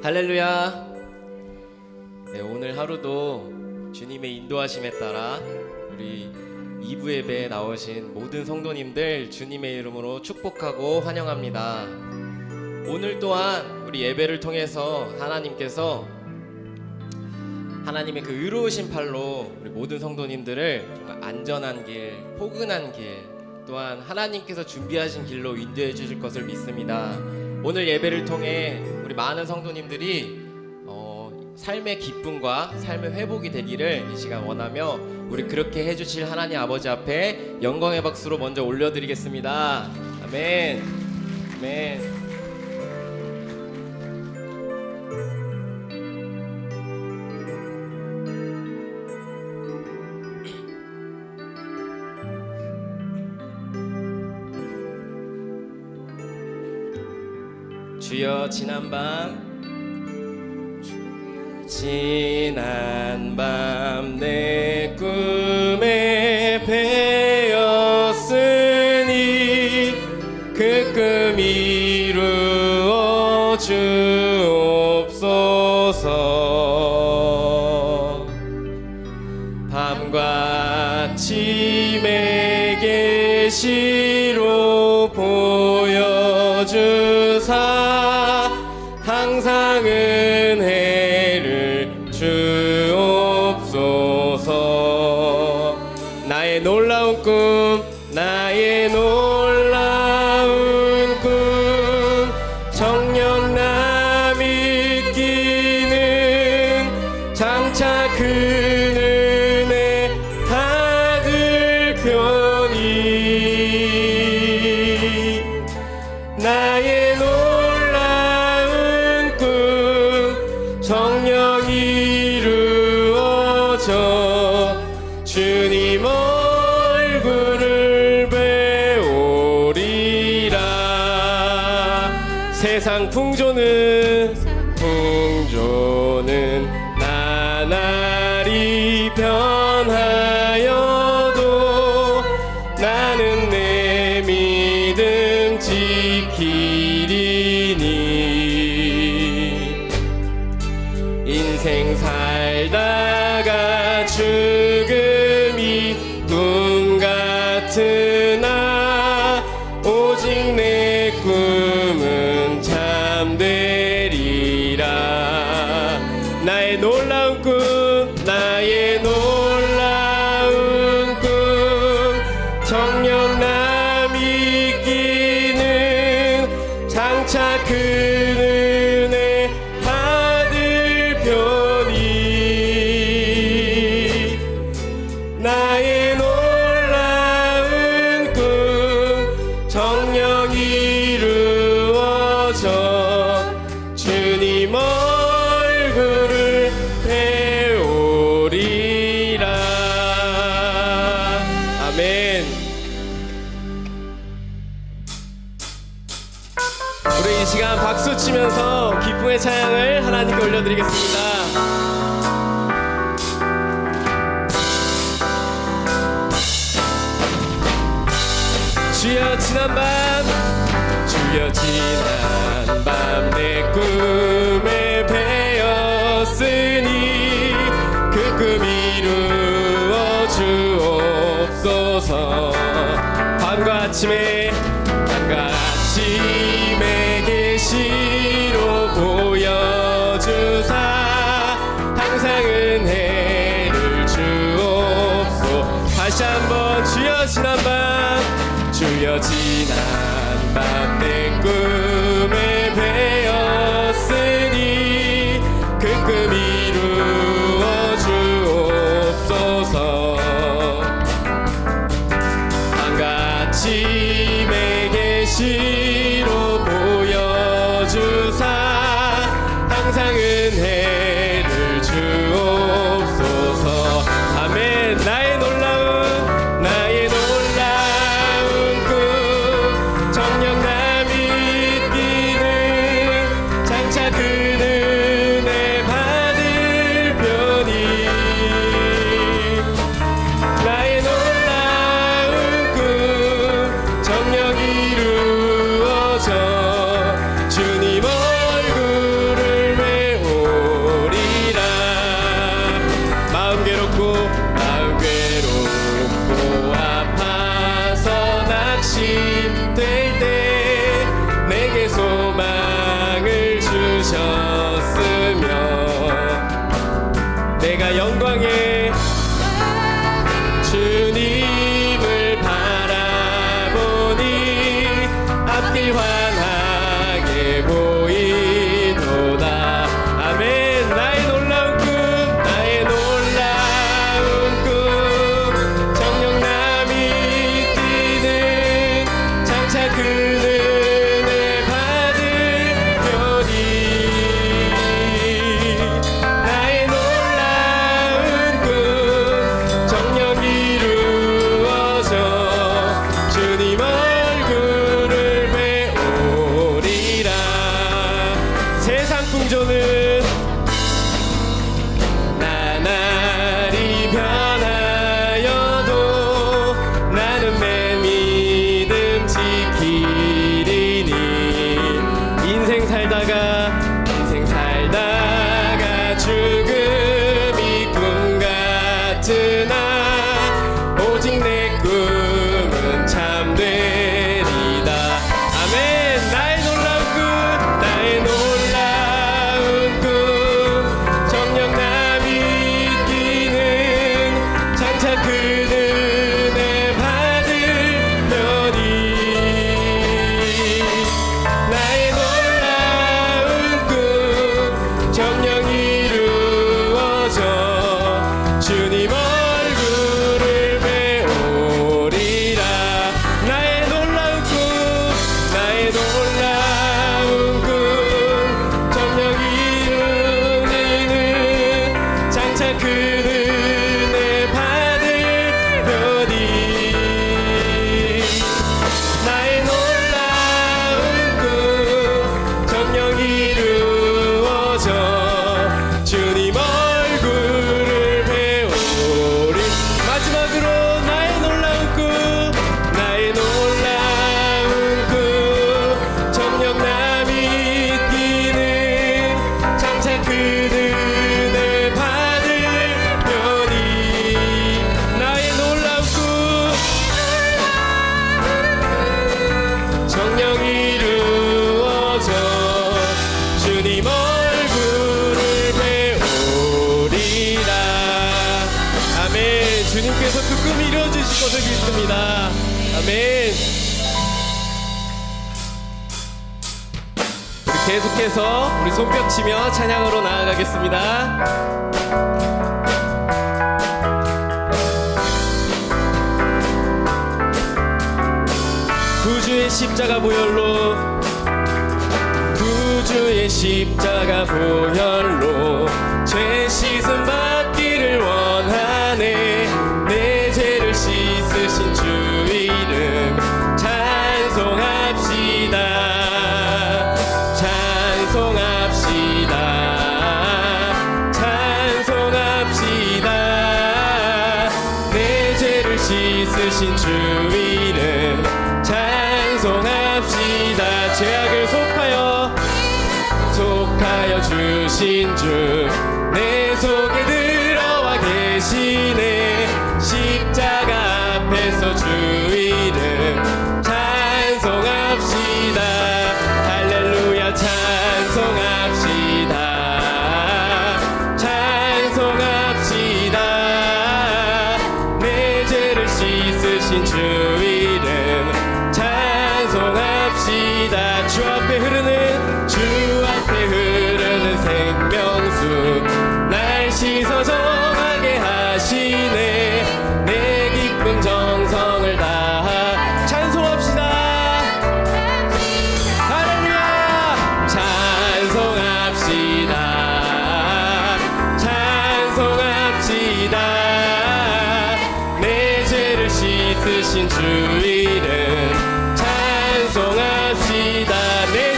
할렐루야. 네, 오늘 하루도 주님의 인도하심에 따라 우리 2부 예배에 나오신 모든 성도님들 주님의 이름으로 축복하고 환영합니다. 오늘 또한 우리 예배를 통해서 하나님께서 하나님의 그 의로우신 팔로 우리 모든 성도님들을 정말 안전한 길, 포근한 길, 또한 하나님께서 준비하신 길로 인도해 주실 것을 믿습니다. 오늘 예배를 통해 우리 많은 성도님들이 삶의 기쁨과 삶의 회복이 되기를 이 시간 원하며 우리 그렇게 해주실 하나님 아버지 앞에 영광의 박수로 먼저 올려드리겠습니다. 아멘. 아멘. 주여 지난 밤 내 꿈에 배었으니 그 꿈 이루어 주옵소서. 밤과 아침에 계시로 보여주사 항상 은혜를 주옵소서. 나의 놀라운 꿈, 나의 놀라운 꿈, 정녕 남이 끼는 장차 그 은혜 받을 편이. 나의 놀라운 꿈 정녕 이루어져 주님 얼굴을 배우리라. 세상 풍조는 나날이 변하여도 나는 내 믿음 지키리니. 인생 살다가 죽음이 꿈 같으나 오직 내 꿈은 참되리라. 나의 놀라운 꿈, 나의 놀라운 꿈, 정녕 남이 끼는 장차 그 은혜 받을 편이. 나의 놀라운 꿈 정녕 이루어져 주님 얼굴을 배우리라. 아멘. 우리 이 시간 박수 치면서 기쁨의 찬양을 하나님께 올려드리겠습니다. 주여 지난 밤 내 꿈에 배었으니 그 꿈 이루어 주옵소서. 밤과 아침에 계시로 보여주사 항상 은혜를 주옵소서. 다시 한번 주여 지난 밤 내 꿈에 배었으니 그 꿈 이루어 주옵소서. 밤과 아침에 계시로 보여주사 항상 은혜를 주옵소서. 아멘. 나의 놀라운 꿈 정녕 남이 끼는 장차 그 은혜 받을 편이. 나의 놀라운 꿈 정녕 이루 할렐루야. 영광의 주님을 바라보니 앞길 환하게 보이도다. 아멘. 나의 놀라운 꿈, 나의 놀라운 꿈, 정령남이 뛰는 장차 그 은혜 받으려니. 나의 놀라운 꿈 정령 이루어져 주님 얼굴을 배우리라. 세상 풍조는 나날이 변하여도 나는 내 믿음 지키리니. 인생 살다가 죽음이 꿈 같으나 오직 내 꿈은 참되리다. 아멘. 나의 놀라운 꿈, 나의 놀라운 꿈, 정령남이 뛰는 장차 그 은혜 받으려니. 나의 놀라운 꿈 정령 이루어져 주님 얼굴을 배우리라. 나의 놀라운 꿈, 나의 놀라운 꿈 정령 이루는 장차 그 은혜 받으려니. 나의 놀라운 꿈 정령 이루어져 주님 얼굴을 배우리. 마지막으로 나의 놀라운 꿈, 나의 놀라운 꿈, 정령남이 뛰는 장차 그 은혜 받으려니. 나의 놀라운 꿈 정령 이루어져 주님 얼굴을 배우리라. 아멘. 주님께서 그 꿈 이루어주실 것을 믿습니다. 아멘. 우리 계속해서 우리 손뼉치며 찬양으로 나아가겠습니다. 구주의 십자가 보혈로, 구주의 십자가 보혈로 죄 씻음 받기를 원하네. 내 죄를 씻으신 주 이름 찬송합시다. 찬송합시다. 찬송합시다. 내 죄를 씻으신 주 이름 찬송합시다. 죄악을 속하여 주신 주 내 속에 들어와 계시네. 십자가 앞에서 주 이름 찬송합시다. 할렐루야. 찬송합시다. 찬송합시다. 내 죄를 씻으신 주 이름 찬송합시다. 주 앞에 흐르는 생명수 날 씻어 정하게 하시네. 내 기쁨 정성을 다하 찬송합시다. 할렐루야. 찬송합시다. 찬송합시다. 내 죄를 씻으신 주 이름 찬송합시다. 내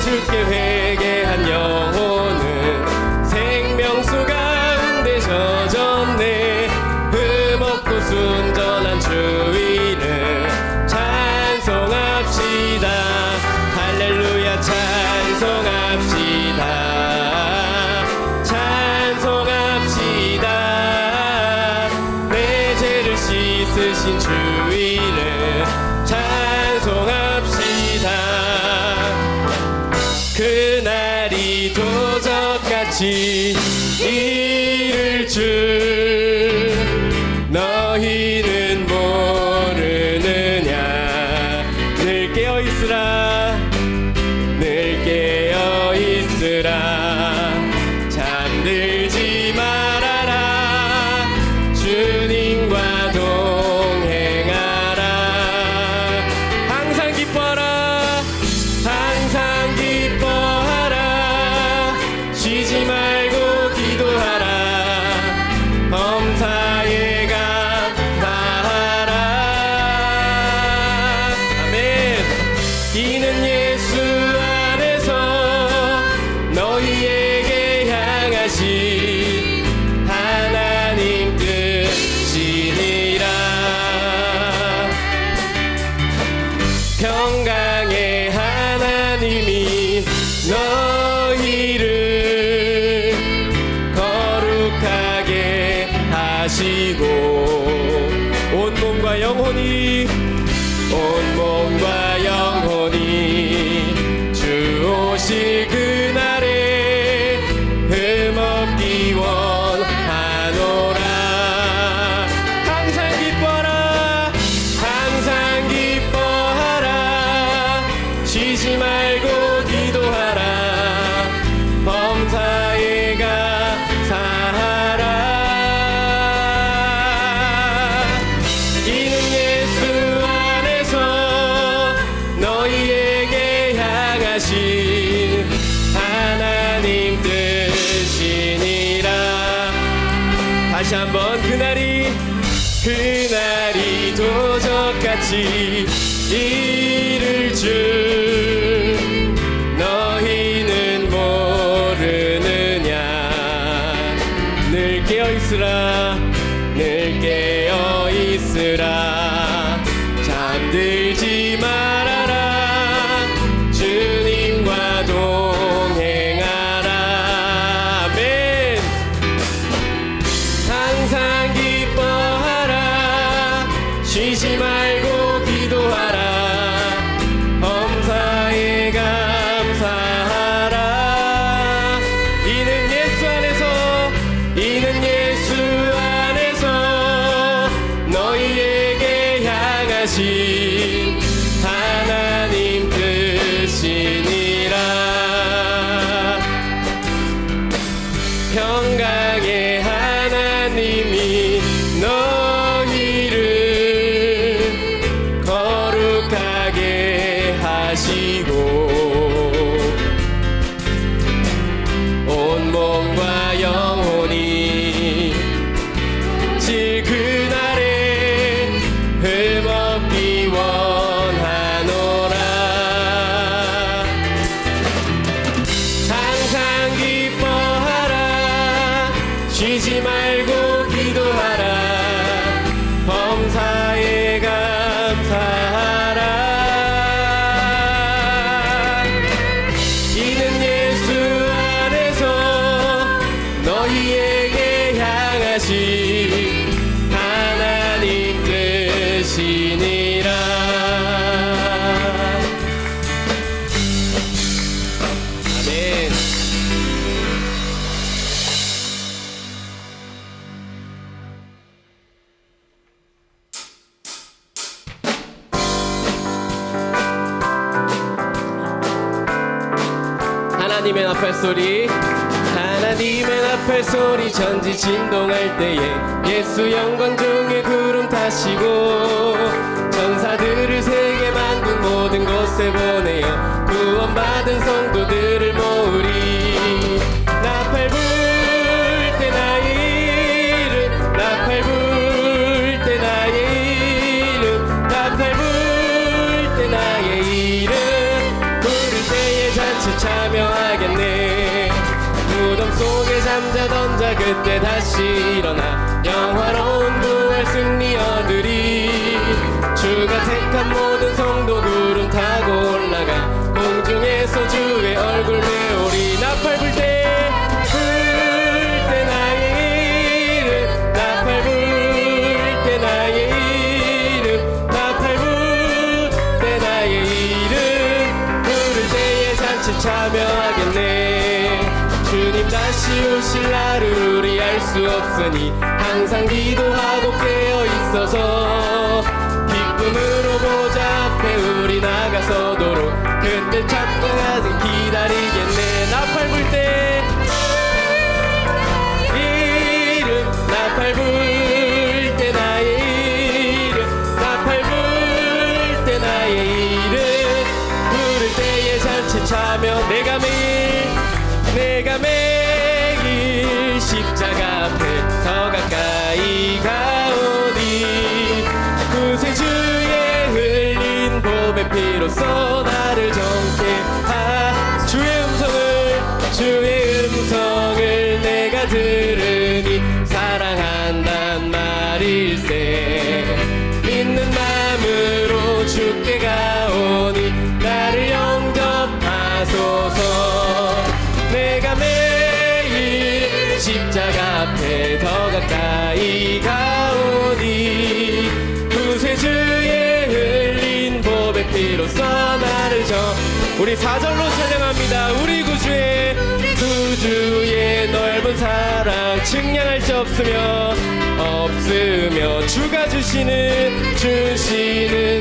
주께 회개한 영혼은 생명수 가운데 젖었네. 흠없고 순전한 주 이름 찬송합시다. 할렐루야. 찬송합시다. 찬송합시다. 내 죄를 씻으신 주 이름 찬송합시다. 그날이 도적같이 줄 너희는 모르느냐. 늘 깨어있으라 늘 깨어있으라 잠들지 말아라 주님과 동행하라. 항상 기뻐라 항상 기뻐하라 쉬지 말고 기도하라 범사에 감사하라. 아멘. 이는 예수 안에서 너희에게 향하신 하나님 뜻이니라. 평강의 하나님이 너희를 거룩하게 하시고 온몸과 영혼이 주 오실 그날에 흠없기 원하노라. 항상 기뻐라 항상 기뻐하라 쉬지 말고 기도하라 범사에 감사하라. 이는 예수 안에서 너희에게 향하신 하나님 뜻이니라. 다시 한번 그날이 도적같이 이를 줄 너희는 모르느냐. 늘 깨어있으라 늘 깨어있으라 잠들지 말아라 주님과 동행하라. 아멘. 항상 기뻐하라 쉬지 말고 기도하라 범사에 감사하라. 이는 예수 안에서 너희에게 향하신 하나님 뜻이니라. 평강의 하나님이 너희를 거룩하게 하시고 온몸과 영혼이 질 그날에 흠없기 원하노라. 항상 기뻐하라 쉬지 말고 기도하라 범사에 감사하라. 이는 예수 안에서 너희에게 향하신 하나님 뜻이니라. 아멘. 하나님의 나팔 소리 하나님의 나팔 소리 전지 진동할 때에 예수 영광 중에 구름 타시고 천사들을 세계 만국 모든 곳에 보내어 구원받은 성도들을 모으리. 나팔 불 때 나의 이름 나팔 불 때 나의 이름 나팔 불 때 나의 이름 부를 때에 잔치 참여하겠네. 무덤 속에 잠자던 자 그때 다시 일어나 영화로운 부활 승리 얻으리. 주가 택한 모든 성도 구름 타고 올라가 공중에서 주의 얼굴 메우리. 나팔 불 때 나의 이름 나팔 불 때 나의 이름 나팔 불 때 나의 이름 부를 때에 잔치 참여하겠네. 주 주님 다시 오실 날을 우리 알 수 없으니 항상 기도하고 깨어 있어서 기쁨으로 보좌 앞에 우리 나가서도록 그때 찾고까지 기다리겠네. 나팔 불 때 이름, 나팔 불 때 나의 이름, 나팔 불 때 나의 이름 부를 때에 잔치 차며 내가 매일 십자가 앞에 더 가까이 가오니 구세주의 흘린 봄의 피로써 나를 정케 주의 음성을 내가 들으니 사랑한단 말일세. 믿는 마음으로 주께 가오니 나를 영접하소서. 내가 매일 십자가 앞에 더 가까이 가오니 구세주의 흘린 봄의 피로써 나를 우리 4절로 찬양합니다. 우리 구주의 넓은 사랑 측량할 수 없으며 주가 주시는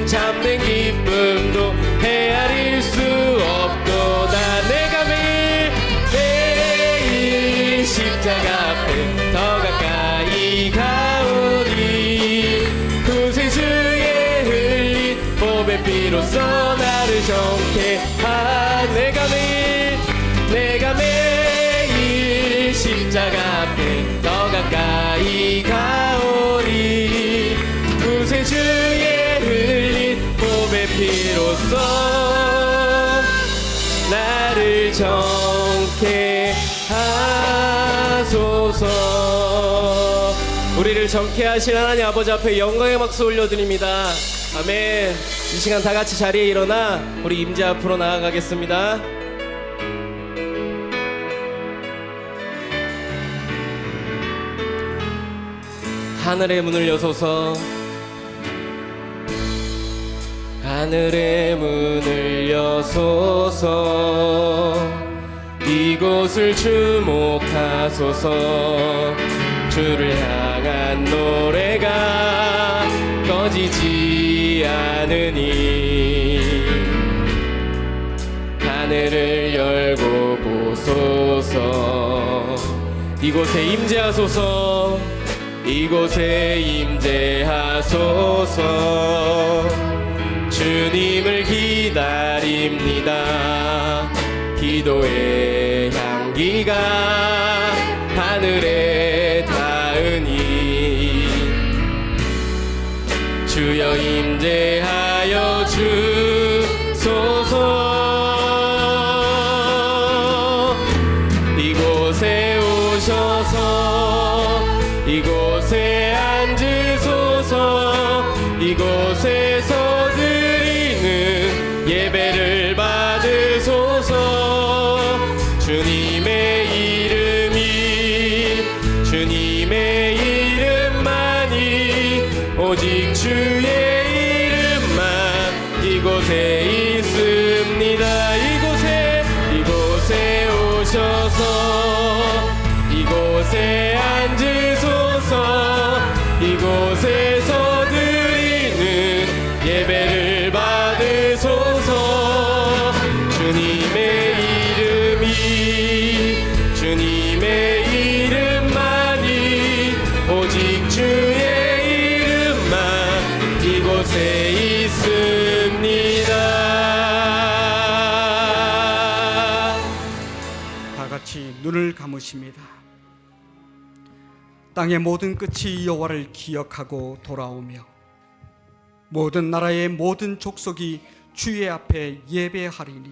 참된 기쁨도 헤아릴 수 없도다. 내가 매일 십자가 앞에 더 가까이 가오니 구세주의 흘린 봄의 피로써 나를 정케 내가 매일 십자가 앞에 더 가까이 가오니 구세주의 흘린 봄의 피로써 나를 정케 하소서. 우리를 정케 하신 하나님 아버지 앞에 영광의 박수 올려드립니다. 아멘. 이 시간 다 같이 자리에 일어나 우리 임재 앞으로 나아가겠습니다. 하늘의 문을 여소서, 하늘의 문을 여소서. 이곳을 주목하소서. 주를 향한 노래가 꺼지지 않으니 하늘을 열고 보소서. 이곳에 임재하소서. 이곳에 임재하소서. 주님을 기다립니다. 기도의 향기가 하늘에 닿으니 주여 임재하여 주소서. 이곳에 오셔서 이곳에 앉으소서. 이곳에서 드리는 예배를 받으소서. 주님의 이름만이 오직 주의 이름만 이곳에 있습니다. 이곳에 오셔서 이곳에 앉으소서. 이곳에서 드리는 예배를 받으소서. 주님의 이름만이 오직 주의 이름만 이곳에 있습니다. 다 같이 눈을 감으십니다. 땅의 모든 끝이 여호와를 기억하고 돌아오며 모든 나라의 모든 족속이 주의 앞에 예배하리니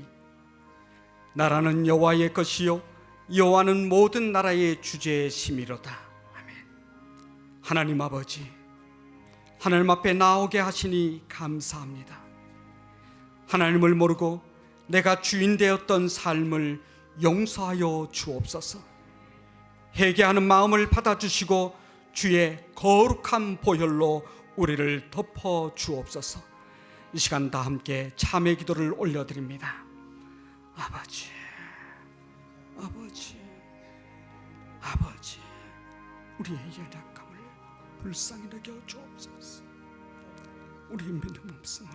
나라는 여호와의 것이요 여호와는 모든 나라의 주제심이로다. 아멘. 하나님 아버지, 하나님 앞에 나오게 하시니 감사합니다. 하나님을 모르고 내가 주인 되었던 삶을 용서하여 주옵소서. 회개하는 마음을 받아주시고 주의 거룩한 보혈로 우리를 덮어 주옵소서. 이 시간 다 함께 참회 기도를 올려드립니다. 아버지, 우리의 연약함을 불쌍히 여겨 주옵소서. 우리의 믿음 없음을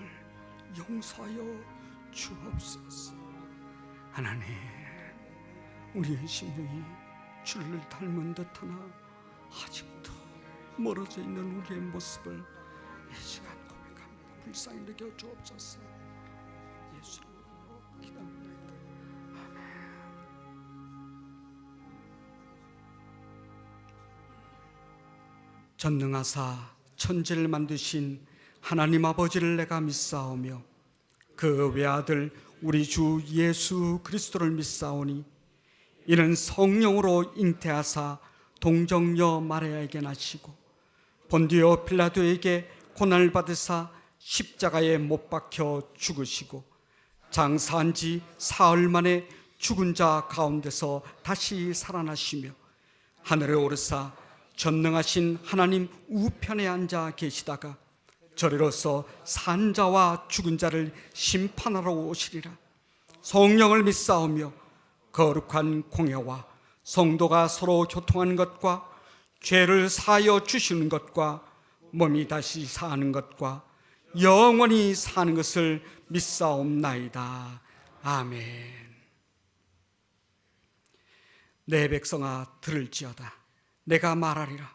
용서하여 주옵소서. 하나님, 우리의 심령이 주를 닮은 듯하나 아직도 멀어져 있는 우리의 모습을 이 시간 고백합니다. 불쌍히 여겨 주옵소서. 예수님으로 기도합니다. 아멘. 전능하사 천지를 만드신 하나님 아버지를 내가 믿사오며 그 외아들 우리 주 예수 그리스도를 믿사오니 이는 성령으로 잉태하사 동정녀 마리아에게 나시고 본디오 빌라도에게 고난을 받으사 십자가에 못 박혀 죽으시고 장사한 지 사흘 만에 죽은 자 가운데서 다시 살아나시며 하늘에 오르사 전능하신 하나님 우편에 앉아 계시다가 저리로서 산 자와 죽은 자를 심판하러 오시리라. 성령을 믿사오며 거룩한 공회와 성도가 서로 교통하는 것과 죄를 사하여 주시는 것과 몸이 다시 사는 것과 영원히 사는 것을 믿사옵나이다. 아멘. 내 백성아 들을지어다. 내가 말하리라.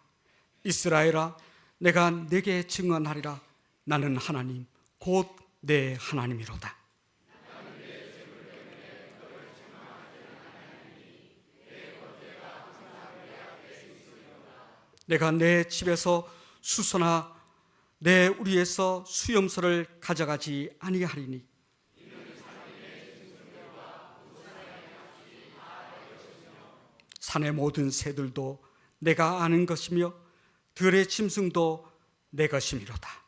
이스라엘아 내가 네게 증언하리라. 나는 하나님 곧 내 하나님이로다. 내가 내 집에서 수소나 내 우리에서 수염소를 가져가지 아니하리니 산의 모든 새들도 내가 아는 것이며 들의 짐승도 내 것이미로다.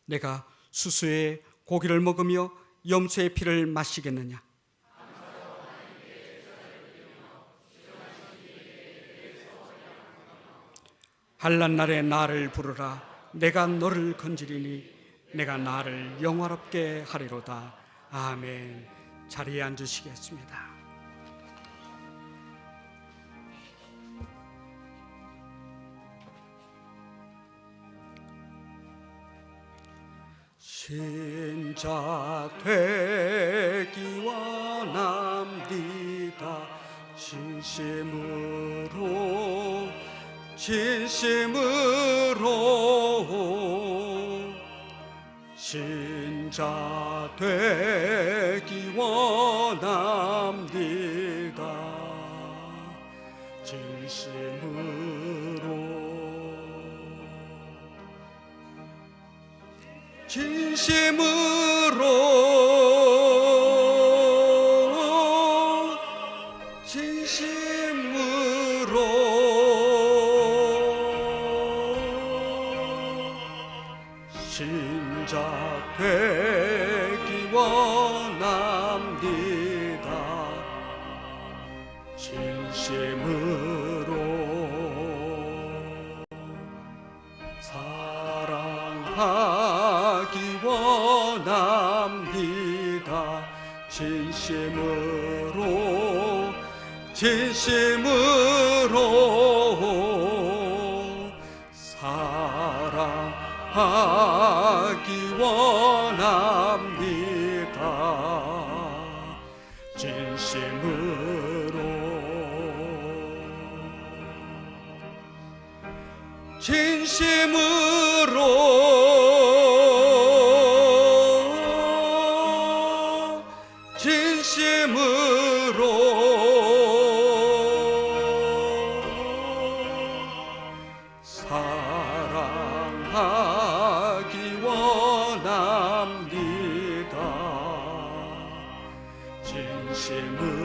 내가 수수의 고기를 먹으며 염소의 피를 마시겠느냐? 환난 날에 나를 부르라. 내가 너를 건지리니 내가 나를 영화롭게 하리로다. 아멘. 자리에 앉으시겠습니다. 신자 되기 원합니다. 진심으로 신자 되기 원합니다. 신자 되기 원합니다. 진심으로 사랑하기 원합니다. 진심으로 사랑하기 원합니다. 진심으로 사랑하기 원합니다. 진심으로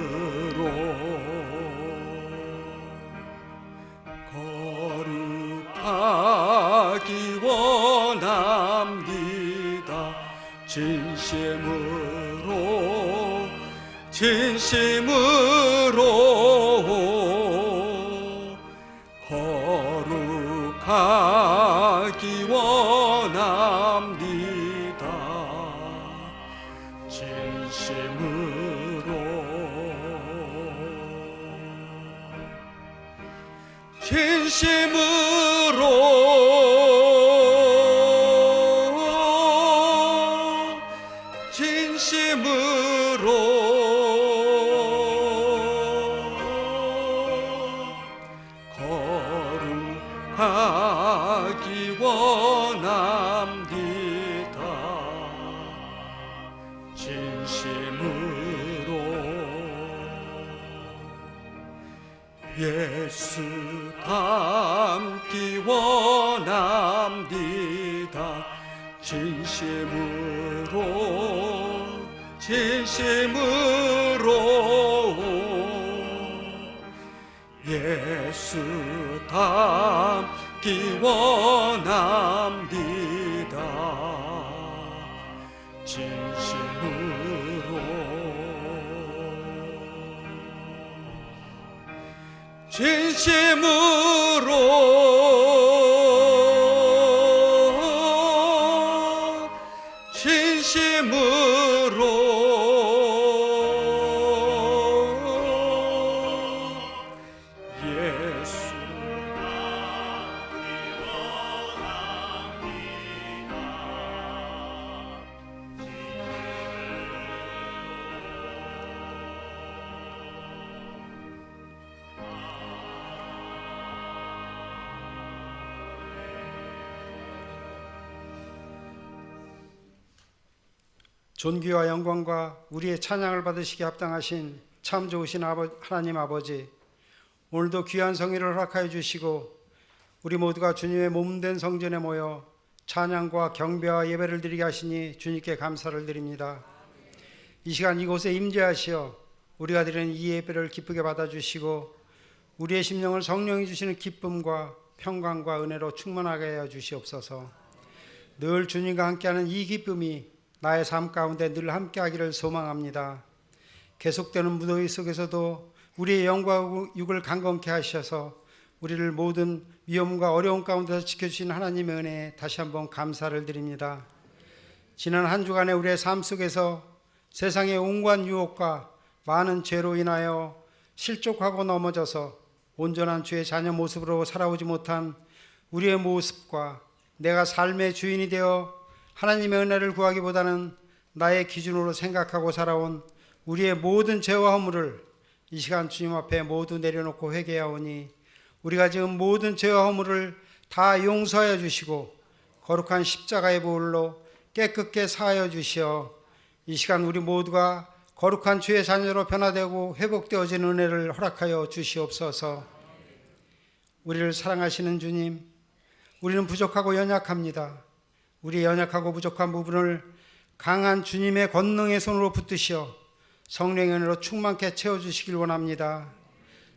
거룩하기 원합니다. 진심으로 거룩하기 원합니다. 거룩하기 원합니다. 진심으로 예수 닮기 원합니다. 진심으로 예수 닮기 원합니다. 진심으로 예수 존귀와 영광과 우리의 찬양을 받으시기에 합당하신 참 좋으신 하나님 아버지, 오늘도 귀한 성회를 허락하여 주시고 우리 모두가 주님의 몸된 성전에 모여 찬양과 경배와 예배를 드리게 하시니 주님께 감사를 드립니다. 이 시간 이곳에 임재하시어 우리가 드리는 이 예배를 기쁘게 받아주시고 우리의 심령을 성령이 주시는 기쁨과 평강과 은혜로 충만하게 하여 주시옵소서. 늘 주님과 함께하는 이 기쁨이 나의 삶 가운데 늘 함께하기를 소망합니다. 계속되는 무더위 속에서도 우리의 영과 육을 강건케 하셔서 우리를 모든 위험과 어려움 가운데서 지켜주신 하나님의 은혜에 다시 한번 감사를 드립니다. 지난 한 주간의 우리의 삶 속에서 세상의 온갖 유혹과 많은 죄로 인하여 실족하고 넘어져서 온전한 주의 자녀 모습으로 살아오지 못한 우리의 모습과 내가 삶의 주인이 되어 하나님의 은혜를 구하기보다는 나의 기준으로 생각하고 살아온 우리의 모든 죄와 허물을 이 시간 주님 앞에 모두 내려놓고 회개하오니 우리가 지금 모든 죄와 허물을 다 용서하여 주시고 거룩한 십자가의 보혈로 깨끗게 사하여 주시어 이 시간 우리 모두가 거룩한 주의 자녀로 변화되고 회복되어지는 은혜를 허락하여 주시옵소서. 우리를 사랑하시는 주님, 우리는 부족하고 연약합니다. 우리의 연약하고 부족한 부분을 강한 주님의 권능의 손으로 붙드시어 성령의 은혜로 충만케 채워주시길 원합니다.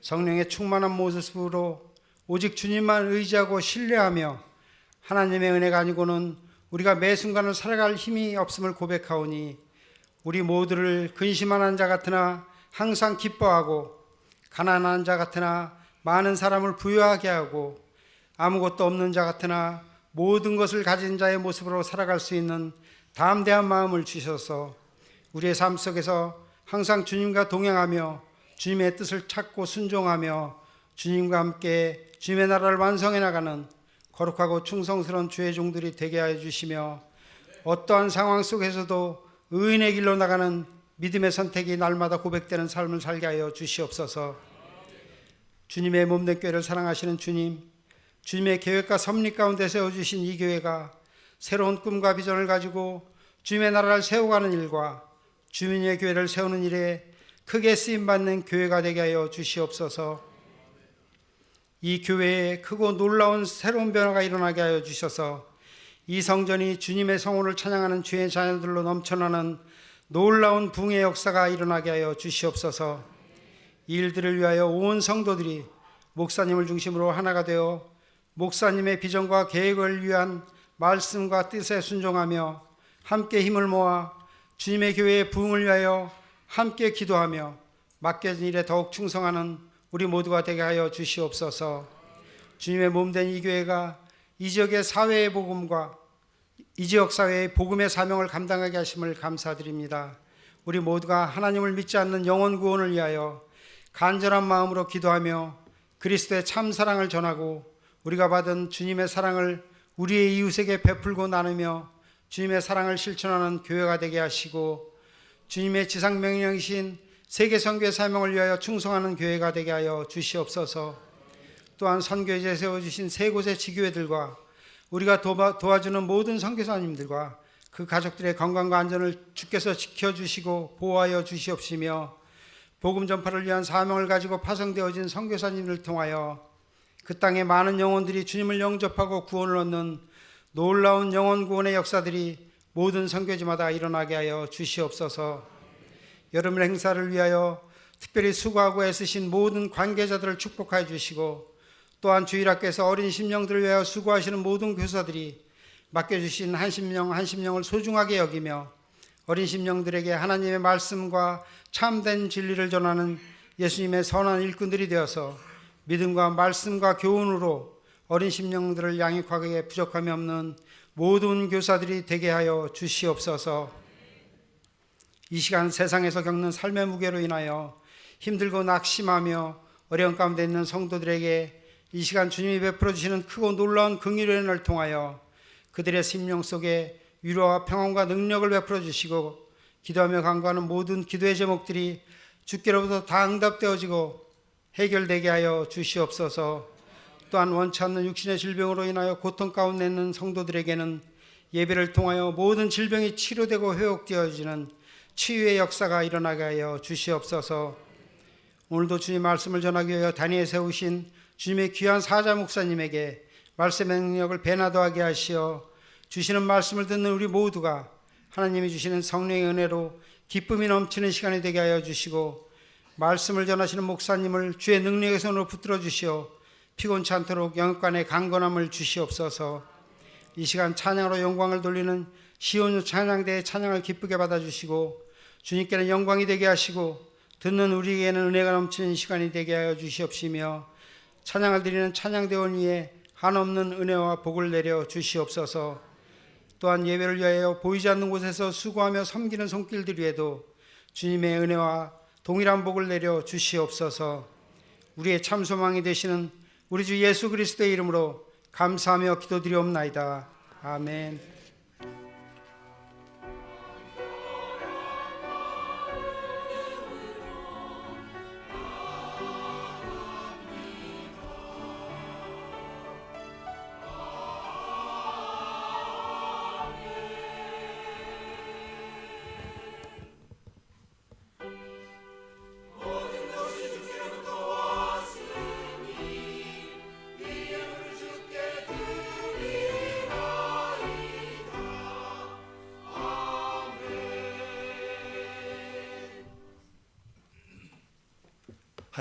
성령의 충만한 모습으로 오직 주님만 의지하고 신뢰하며 하나님의 은혜가 아니고는 우리가 매 순간을 살아갈 힘이 없음을 고백하오니 우리 모두를 근심한 자 같으나 항상 기뻐하고 가난한 자 같으나 많은 사람을 부유하게 하고 아무것도 없는 자 같으나 모든 것을 가진 자의 모습으로 살아갈 수 있는 담대한 마음을 주셔서 우리의 삶 속에서 항상 주님과 동행하며 주님의 뜻을 찾고 순종하며 주님과 함께 주님의 나라를 완성해 나가는 거룩하고 충성스러운 주의 종들이 되게 하여 주시며 어떠한 상황 속에서도 의인의 길로 나가는 믿음의 선택이 날마다 고백되는 삶을 살게 하여 주시옵소서. 주님의 몸된 교회를 사랑하시는 주님, 주님의 계획과 섭리 가운데 세워주신 이 교회가 새로운 꿈과 비전을 가지고 주님의 나라를 세워가는 일과 주민의 교회를 세우는 일에 크게 쓰임받는 교회가 되게 하여 주시옵소서. 이 교회에 크고 놀라운 새로운 변화가 일어나게 하여 주셔서 이 성전이 주님의 성호를 찬양하는 주의 자녀들로 넘쳐나는 놀라운 붕의 역사가 일어나게 하여 주시옵소서. 이 일들을 위하여 온 성도들이 목사님을 중심으로 하나가 되어 목사님의 비전과 계획을 위한 말씀과 뜻에 순종하며 함께 힘을 모아 주님의 교회의 부흥을 위하여 함께 기도하며 맡겨진 일에 더욱 충성하는 우리 모두가 되게 하여 주시옵소서. 주님의 몸된 이 교회가 이 지역의 사회의 복음과 이 지역 사회의 복음의 사명을 감당하게 하심을 감사드립니다. 우리 모두가 하나님을 믿지 않는 영혼 구원을 위하여 간절한 마음으로 기도하며 그리스도의 참 사랑을 전하고 우리가 받은 주님의 사랑을 우리의 이웃에게 베풀고 나누며 주님의 사랑을 실천하는 교회가 되게 하시고 주님의 지상 명령이신 세계 선교의 사명을 위하여 충성하는 교회가 되게 하여 주시옵소서. 또한 선교지에 세워주신 세 곳의 지교회들과 우리가 도와주는 모든 선교사님들과 그 가족들의 건강과 안전을 주께서 지켜주시고 보호하여 주시옵시며 복음 전파를 위한 사명을 가지고 파송되어진 선교사님을 통하여 그 땅의 많은 영혼들이 주님을 영접하고 구원을 얻는 놀라운 영혼 구원의 역사들이 모든 선교지마다 일어나게 하여 주시옵소서. 여름 행사를 위하여 특별히 수고하고 애쓰신 모든 관계자들을 축복하여 주시고 또한 주일학교에서 어린 심령들을 위하여 수고하시는 모든 교사들이 맡겨주신 한 심령 한 심령을 소중하게 여기며 어린 심령들에게 하나님의 말씀과 참된 진리를 전하는 예수님의 선한 일꾼들이 되어서 믿음과 말씀과 교훈으로 어린 심령들을 양육하기에 부족함이 없는 모든 교사들이 되게 하여 주시옵소서. 이 시간 세상에서 겪는 삶의 무게로 인하여 힘들고 낙심하며 어려운 가운데 있는 성도들에게 이 시간 주님이 베풀어 주시는 크고 놀라운 긍휼의 은혜를 통하여 그들의 심령 속에 위로와 평안과 능력을 베풀어 주시고 기도하며 간구하는 모든 기도의 제목들이 주께로부터 다 응답되어지고 해결되게 하여 주시옵소서. 또한 원치 않는 육신의 질병으로 인하여 고통 가운데 있는 성도들에게는 예배를 통하여 모든 질병이 치료되고 회복되어지는 치유의 역사가 일어나게 하여 주시옵소서. 오늘도 주님 말씀을 전하기 위하여 단위에 세우신 주님의 귀한 사자 목사님에게 말씀의 능력을 배나도하게 하시어 주시는 말씀을 듣는 우리 모두가 하나님이 주시는 성령의 은혜로 기쁨이 넘치는 시간이 되게 하여 주시고 말씀을 전하시는 목사님을 주의 능력의 손으로 붙들어 주시어 피곤치 않도록 영육간의 강건함을 주시옵소서. 이 시간 찬양으로 영광을 돌리는 시온 찬양대의 찬양을 기쁘게 받아주시고 주님께는 영광이 되게 하시고 듣는 우리에게는 은혜가 넘치는 시간이 되게 하여 주시옵시며 찬양을 드리는 찬양대원 위에 한없는 은혜와 복을 내려 주시옵소서. 또한 예배를 위하여 보이지 않는 곳에서 수고하며 섬기는 손길들 위에도 주님의 은혜와 동일한 복을 내려 주시옵소서. 우리의 참 소망이 되시는 우리 주 예수 그리스도의 이름으로 감사하며 기도드리옵나이다. 아멘.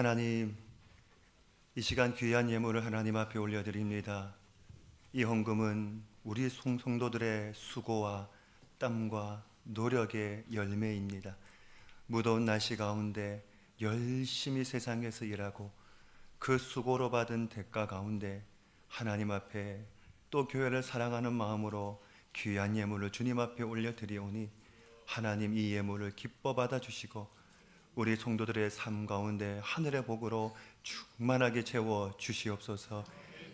하나님, 이 시간 귀한 예물을 하나님 앞에 올려드립니다. 이 헌금은 우리 성도들의 수고와 땀과 노력의 열매입니다. 무더운 날씨 가운데 열심히 세상에서 일하고 그 수고로 받은 대가 가운데 하나님 앞에 또 교회를 사랑하는 마음으로 귀한 예물을 주님 앞에 올려드리오니 하나님 이 예물을 기뻐 받아주시고 우리 성도들의 삶 가운데 하늘의 복으로 충만하게 채워 주시옵소서.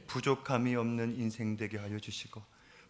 부족함이 없는 인생 되게 하여 주시고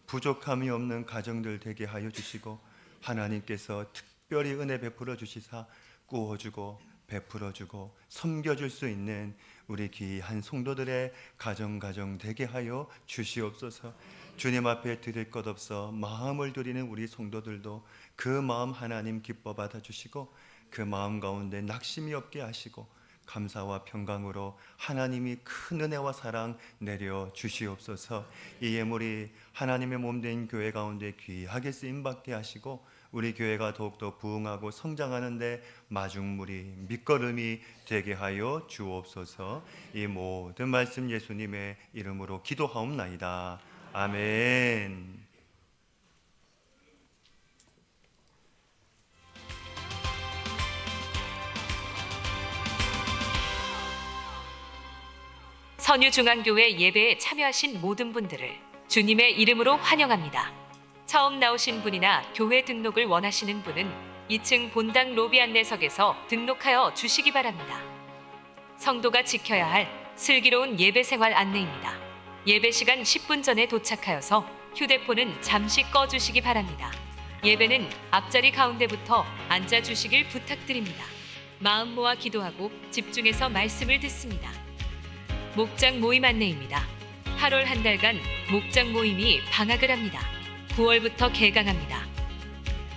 부족함이 없는 가정들 되게 하여 주시고 하나님께서 특별히 은혜 베풀어 주시사 구워주고 베풀어주고 섬겨줄 수 있는 우리 귀한 성도들의 가정 되게 하여 주시옵소서. 주님 앞에 드릴 것 없어 마음을 드리는 우리 성도들도 그 마음 하나님 기뻐 받아주시고 그 마음 가운데 낙심이 없게 하시고 감사와 평강으로 하나님이 큰 은혜와 사랑 내려 주시옵소서. 이 예물이 하나님의 몸된 교회 가운데 귀하게 쓰임받게 하시고 우리 교회가 더욱더 부흥하고 성장하는데 마중물이 밑거름이 되게 하여 주옵소서. 이 모든 말씀 예수님의 이름으로 기도하옵나이다. 아멘. 선유중앙교회 예배에 참여하신 모든 분들을 주님의 이름으로 환영합니다. 처음 나오신 분이나 교회 등록을 원하시는 분은 2층 본당 로비 안내석에서 등록하여 주시기 바랍니다. 성도가 지켜야 할 슬기로운 예배 생활 안내입니다. 예배 시간 10분 전에 도착하여서 휴대폰은 잠시 꺼주시기 바랍니다. 예배는 앞자리 가운데부터 앉아주시길 부탁드립니다. 마음 모아 기도하고 집중해서 말씀을 듣습니다. 목장 모임 안내입니다. 8월 한 달간 목장 모임이 방학을 합니다. 9월부터 개강합니다.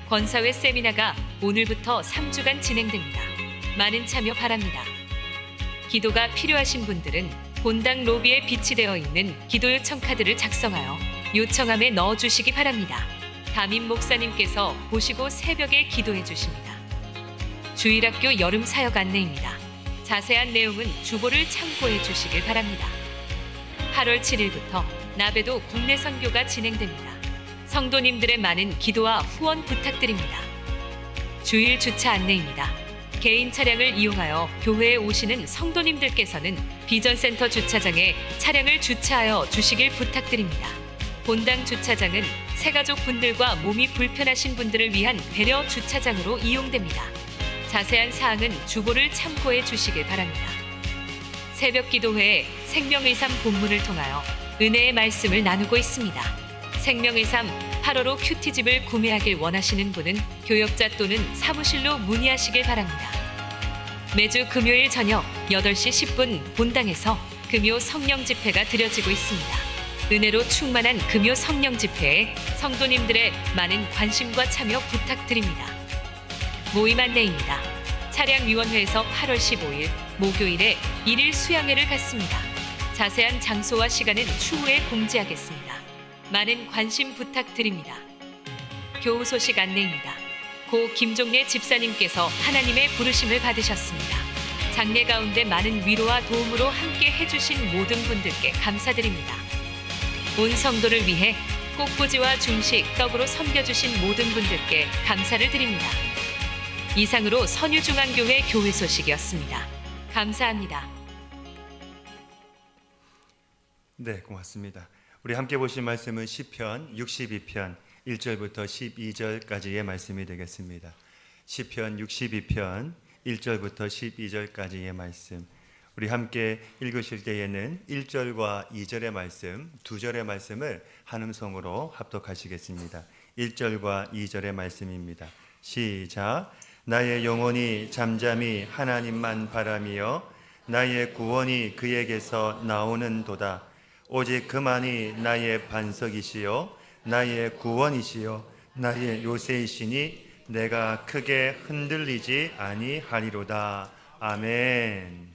권사회 세미나가 오늘부터 3주간 진행됩니다. 많은 참여 바랍니다. 기도가 필요하신 분들은 본당 로비에 비치되어 있는 기도 요청 카드를 작성하여 요청함에 넣어주시기 바랍니다. 담임 목사님께서 보시고 새벽에 기도해 주십니다. 주일학교 여름 사역 안내입니다. 자세한 내용은 주보를 참고해 주시길 바랍니다. 8월 7일부터 나베도 국내 선교가 진행됩니다. 성도님들의 많은 기도와 후원 부탁드립니다. 주일 주차 안내입니다. 개인 차량을 이용하여 교회에 오시는 성도님들께서는 비전센터 주차장에 차량을 주차하여 주시길 부탁드립니다. 본당 주차장은 새가족 분들과 몸이 불편하신 분들을 위한 배려 주차장으로 이용됩니다. 자세한 사항은 주보를 참고해 주시길 바랍니다. 새벽 기도회에 생명의삼 본문을 통하여 은혜의 말씀을 나누고 있습니다. 생명의삼 8호로 큐티집을 구매하길 원하시는 분은 교역자 또는 사무실로 문의하시길 바랍니다. 매주 금요일 저녁 8시 10분 본당에서 금요 성령 집회가 드려지고 있습니다. 은혜로 충만한 금요 성령 집회에 성도님들의 많은 관심과 참여 부탁드립니다. 모임 안내입니다. 차량위원회에서 8월 15일 목요일에 1일 수양회를 갖습니다. 자세한 장소와 시간은 추후에 공지하겠습니다. 많은 관심 부탁드립니다. 교우 소식 안내입니다. 고 김종래 집사님께서 하나님의 부르심을 받으셨습니다. 장례 가운데 많은 위로와 도움으로 함께 해주신 모든 분들께 감사드립니다. 온 성도를 위해 꽃꽂이와 중식, 떡으로 섬겨주신 모든 분들께 감사를 드립니다. 이상으로 선유중앙교회 교회 소식이었습니다. 감사합니다. 네, 고맙습니다. 우리 함께 보실 말씀은 시편 62편 1절부터 12절까지의 말씀이 되겠습니다. 시편 62편 1절부터 12절까지의 말씀. 우리 함께 읽으실 때에는 1절과 2절의 말씀, 2절의 말씀을 한 음성으로 합독하시겠습니다. 1절과 2절의 말씀입니다. 시작. 나의 영혼이 잠잠히 하나님만 바라며 나의 구원이 그에게서 나오는도다. 오직 그만이 나의 반석이시요 나의 구원이시요 나의 요새이시니 내가 크게 흔들리지 아니하리로다. 아멘.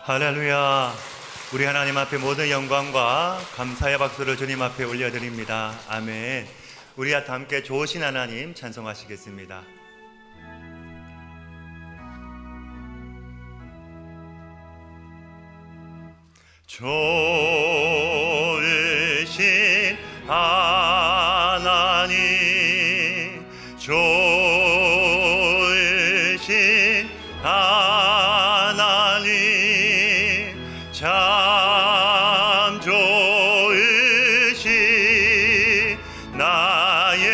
할렐루야. 우리 하나님 앞에 모든 영광과 감사의 박수를 주님 앞에 올려드립니다. 아멘. 우리 다 함께 좋으신 하나님 찬송하시겠습니다. 좋으신 하나님, 좋으신 하나님, 참 좋으신 나의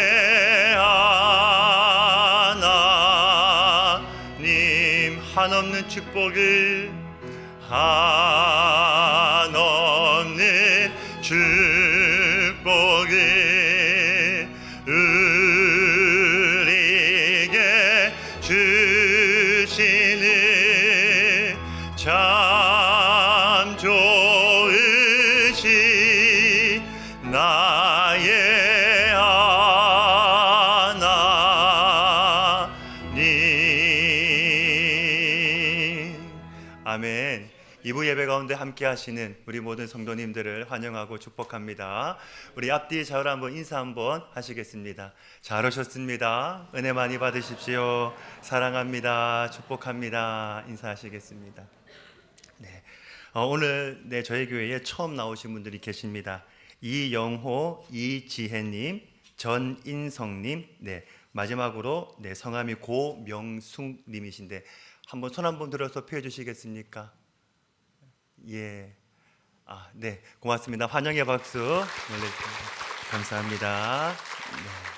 하나님, 한없는 축복을 한없는 축복을 우리에게 주시는 참 좋으신 나의 하나님. 아멘. 2부 예배 가운데 함께 하시는 우리 모든 성도님들을 환영하고 축복합니다. 우리 앞뒤 좌우로 한번 인사 한번 하시겠습니다. 잘 오셨습니다. 은혜 많이 받으십시오. 사랑합니다. 축복합니다. 인사하시겠습니다. 네. 오늘 저희 교회에 처음 나오신 분들이 계십니다. 이영호, 이지혜님, 전인성님, 마지막으로 성함이 고명숙님이신데 한번 손 한번 들어서 펴 주시겠습니까? 예. 네. 고맙습니다. 환영의 박수 보내주십니다. 감사합니다. 네.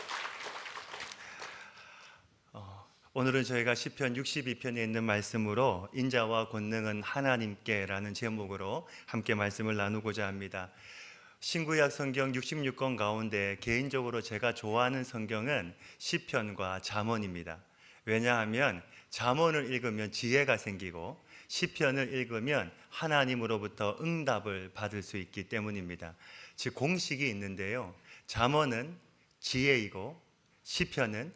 오늘은 저희가 시편 62편에 있는 말씀으로 인자와 권능은 하나님께라는 제목으로 함께 말씀을 나누고자 합니다. 신구약 성경 66권 가운데 개인적으로 제가 좋아하는 성경은 시편과 잠언입니다. 왜냐하면 잠언을 읽으면 지혜가 생기고 시편을 읽으면 하나님으로부터 응답을 받을 수 있기 때문입니다. 즉 공식이 있는데요. 잠언은 지혜이고 시편은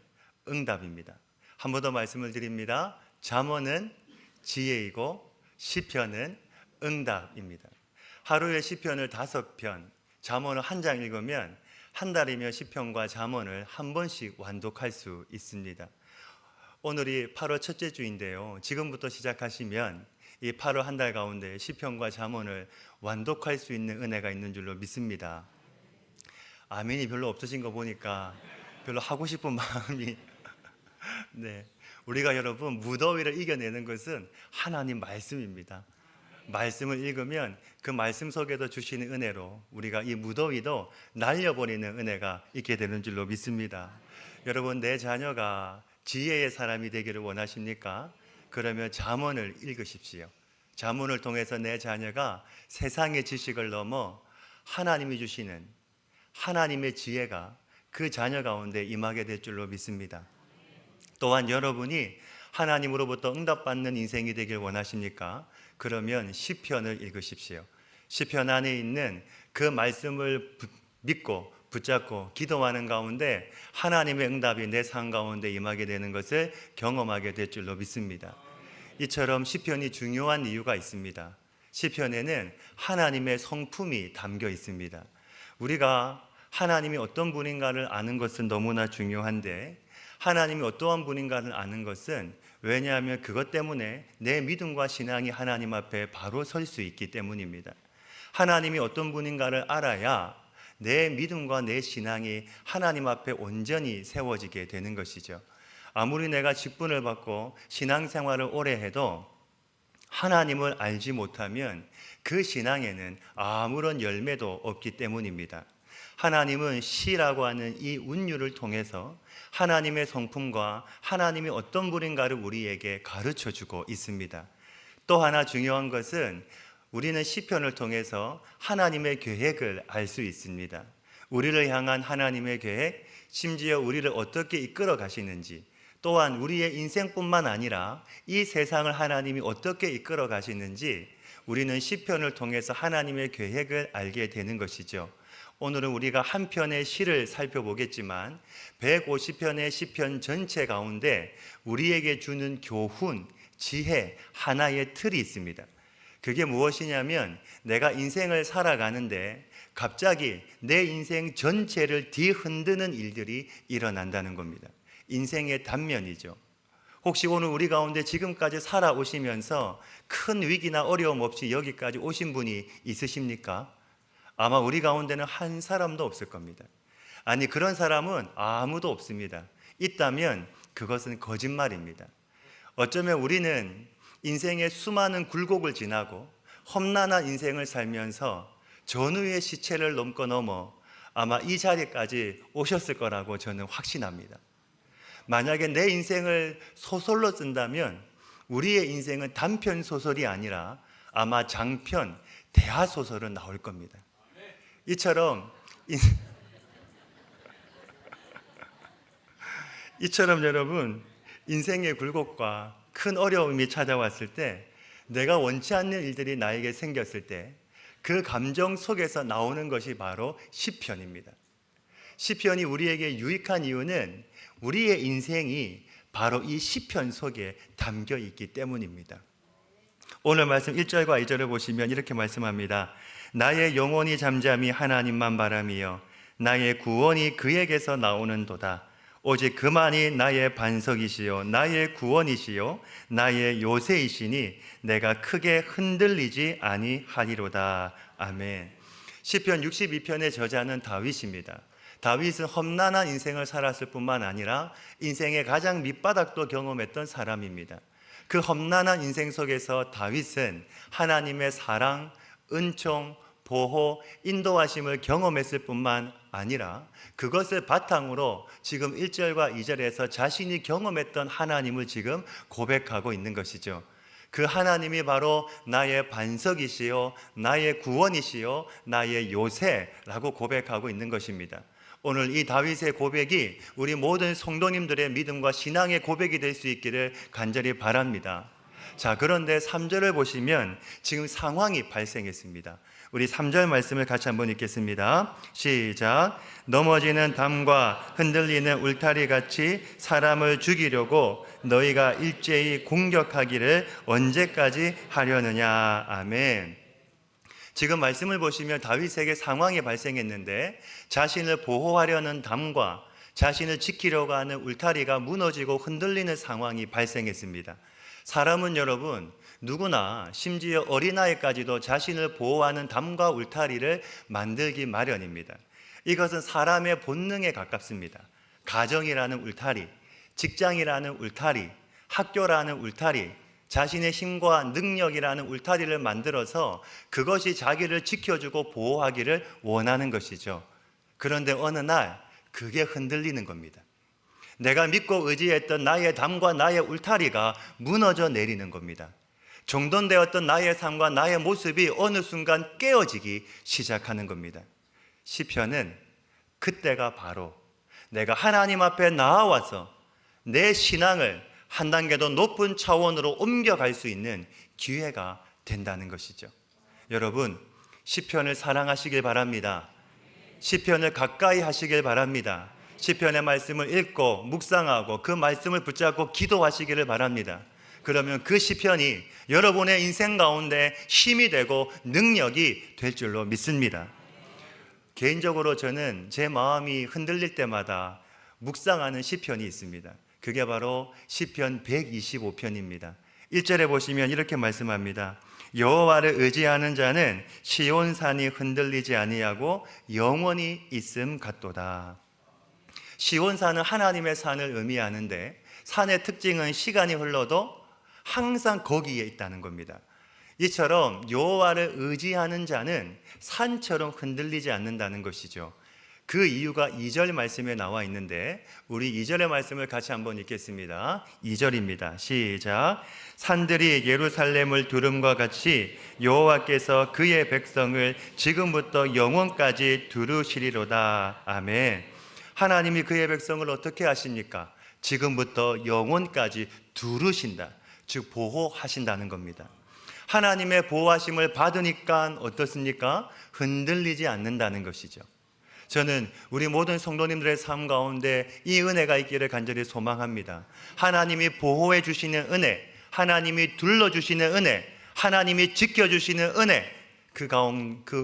응답입니다. 한 번 더 말씀을 드립니다. 잠언은 지혜이고 시편은 응답입니다. 하루에 시편을 5편, 잠언을 한 장 읽으면 한 달이면 시편과 잠언을 한 번씩 완독할 수 있습니다. 오늘이 8월 첫째 주인데요. 지금부터 시작하시면 이 8월 한 달 가운데 시편과 잠언을 완독할 수 있는 은혜가 있는 줄로 믿습니다. 아멘이 별로 없으신 거 보니까 별로 하고 싶은 마음이 네, 우리가 여러분 무더위를 이겨내는 것은 하나님 말씀입니다. 말씀을 읽으면 그 말씀 속에도 주시는 은혜로 우리가 이 무더위도 날려버리는 은혜가 있게 되는 줄로 믿습니다. 여러분 내 자녀가 지혜의 사람이 되기를 원하십니까? 그러면 잠언을 읽으십시오. 잠언을 통해서 내 자녀가 세상의 지식을 넘어 하나님이 주시는 하나님의 지혜가 그 자녀 가운데 임하게 될 줄로 믿습니다. 또한 여러분이 하나님으로부터 응답받는 인생이 되길 원하십니까? 그러면 시편을 읽으십시오. 시편 안에 있는 그 말씀을 믿고 붙잡고 기도하는 가운데 하나님의 응답이 내 삶 가운데 임하게 되는 것을 경험하게 될 줄로 믿습니다. 이처럼 시편이 중요한 이유가 있습니다. 시편에는 하나님의 성품이 담겨 있습니다. 우리가 하나님이 어떤 분인가를 아는 것은 너무나 중요한데 하나님이 어떠한 분인가를 아는 것은 왜냐하면 그것 때문에 내 믿음과 신앙이 하나님 앞에 바로 설 수 있기 때문입니다. 하나님이 어떤 분인가를 알아야 내 믿음과 내 신앙이 하나님 앞에 온전히 세워지게 되는 것이죠. 아무리 내가 직분을 받고 신앙생활을 오래 해도 하나님을 알지 못하면 그 신앙에는 아무런 열매도 없기 때문입니다. 하나님은 시라고 하는 이 운율을 통해서 하나님의 성품과 하나님이 어떤 분인가를 우리에게 가르쳐주고 있습니다. 또 하나 중요한 것은 우리는 시편을 통해서 하나님의 계획을 알 수 있습니다. 우리를 향한 하나님의 계획, 심지어 우리를 어떻게 이끌어 가시는지, 또한 우리의 인생뿐만 아니라 이 세상을 하나님이 어떻게 이끌어 가시는지 우리는 시편을 통해서 하나님의 계획을 알게 되는 것이죠. 오늘은 우리가 한 편의 시를 살펴보겠지만 150편의 시편 전체 가운데 우리에게 주는 교훈, 지혜 하나의 틀이 있습니다. 그게 무엇이냐면 내가 인생을 살아가는데 갑자기 내 인생 전체를 뒤흔드는 일들이 일어난다는 겁니다. 인생의 단면이죠. 혹시 오늘 우리 가운데 지금까지 살아오시면서 큰 위기나 어려움 없이 여기까지 오신 분이 있으십니까? 아마 우리 가운데는 한 사람도 없을 겁니다. 아니, 그런 사람은 아무도 없습니다. 있다면 그것은 거짓말입니다. 어쩌면 우리는 인생의 수많은 굴곡을 지나고 험난한 인생을 살면서 전후의 시체를 넘어 아마 이 자리까지 오셨을 거라고 저는 확신합니다. 만약에 내 인생을 소설로 쓴다면 우리의 인생은 단편 소설이 아니라 아마 장편, 대하소설은 나올 겁니다. 이처럼 여러분, 인생의 굴곡과 큰 어려움이 찾아왔을 때, 내가 원치 않는 일들이 나에게 생겼을 때 그 감정 속에서 나오는 것이 바로 시편입니다. 시편이 우리에게 유익한 이유는 우리의 인생이 바로 이 시편 속에 담겨 있기 때문입니다. 오늘 말씀 1절과 2절을 보시면 이렇게 말씀합니다. 나의 영혼이 잠잠히 하나님만 바라며 나의 구원이 그에게서 나오는도다. 오직 그만이 나의 반석이시요 나의 구원이시요 나의 요새이시니 내가 크게 흔들리지 아니하리로다. 아멘. 시편 62편의 저자는 다윗입니다. 다윗은 험난한 인생을 살았을 뿐만 아니라 인생의 가장 밑바닥도 경험했던 사람입니다. 그 험난한 인생 속에서 다윗은 하나님의 사랑, 은총, 보호, 인도하심을 경험했을 뿐만 아니라 그것을 바탕으로 지금 1절과 2절에서 자신이 경험했던 하나님을 지금 고백하고 있는 것이죠. 그 하나님이 바로 나의 반석이시요 나의 구원이시요 나의 요새라고 고백하고 있는 것입니다. 오늘 이 다윗의 고백이 우리 모든 성도님들의 믿음과 신앙의 고백이 될 수 있기를 간절히 바랍니다. 자, 그런데 3절을 보시면 지금 상황이 발생했습니다. 우리 3절 말씀을 같이 한번 읽겠습니다. 시작. 넘어지는 담과 흔들리는 울타리 같이 사람을 죽이려고 너희가 일제히 공격하기를 언제까지 하려느냐. 아멘. 지금 말씀을 보시면 다윗에게 상황이 발생했는데 자신을 보호하려는 담과 자신을 지키려고 하는 울타리가 무너지고 흔들리는 상황이 발생했습니다. 사람은 여러분 누구나 심지어 어린아이까지도 자신을 보호하는 담과 울타리를 만들기 마련입니다. 이것은 사람의 본능에 가깝습니다. 가정이라는 울타리, 직장이라는 울타리, 학교라는 울타리, 자신의 힘과 능력이라는 울타리를 만들어서 그것이 자기를 지켜주고 보호하기를 원하는 것이죠. 그런데 어느 날 그게 흔들리는 겁니다. 내가 믿고 의지했던 나의 담과 나의 울타리가 무너져 내리는 겁니다. 정돈되었던 나의 삶과 나의 모습이 어느 순간 깨어지기 시작하는 겁니다. 시편은 그때가 바로 내가 하나님 앞에 나아와서 내 신앙을 한 단계 더 높은 차원으로 옮겨갈 수 있는 기회가 된다는 것이죠. 여러분, 시편을 사랑하시길 바랍니다. 시편을 가까이 하시길 바랍니다. 시편의 말씀을 읽고 묵상하고 그 말씀을 붙잡고 기도하시기를 바랍니다. 그러면 그 시편이 여러분의 인생 가운데 힘이 되고 능력이 될 줄로 믿습니다. 개인적으로 저는 제 마음이 흔들릴 때마다 묵상하는 시편이 있습니다. 그게 바로 시편 125편입니다. 1절에 보시면 이렇게 말씀합니다. 여호와를 의지하는 자는 시온산이 흔들리지 아니하고 영원히 있음 같도다. 시온산은 하나님의 산을 의미하는데 산의 특징은 시간이 흘러도 항상 거기에 있다는 겁니다. 이처럼 여호와를 의지하는 자는 산처럼 흔들리지 않는다는 것이죠. 그 이유가 2절 말씀에 나와 있는데 우리 2절의 말씀을 같이 한번 읽겠습니다. 2절입니다. 시작. 산들이 예루살렘을 두름과 같이 여호와께서 그의 백성을 지금부터 영원까지 두루시리로다. 아멘. 하나님이 그의 백성을 어떻게 하십니까? 지금부터 영원까지 두르신다. 즉 보호하신다는 겁니다. 하나님의 보호하심을 받으니까 어떻습니까? 흔들리지 않는다는 것이죠. 저는 우리 모든 성도님들의 삶 가운데 이 은혜가 있기를 간절히 소망합니다. 하나님이 보호해 주시는 은혜, 하나님이 둘러주시는 은혜, 하나님이 지켜주시는 은혜, 그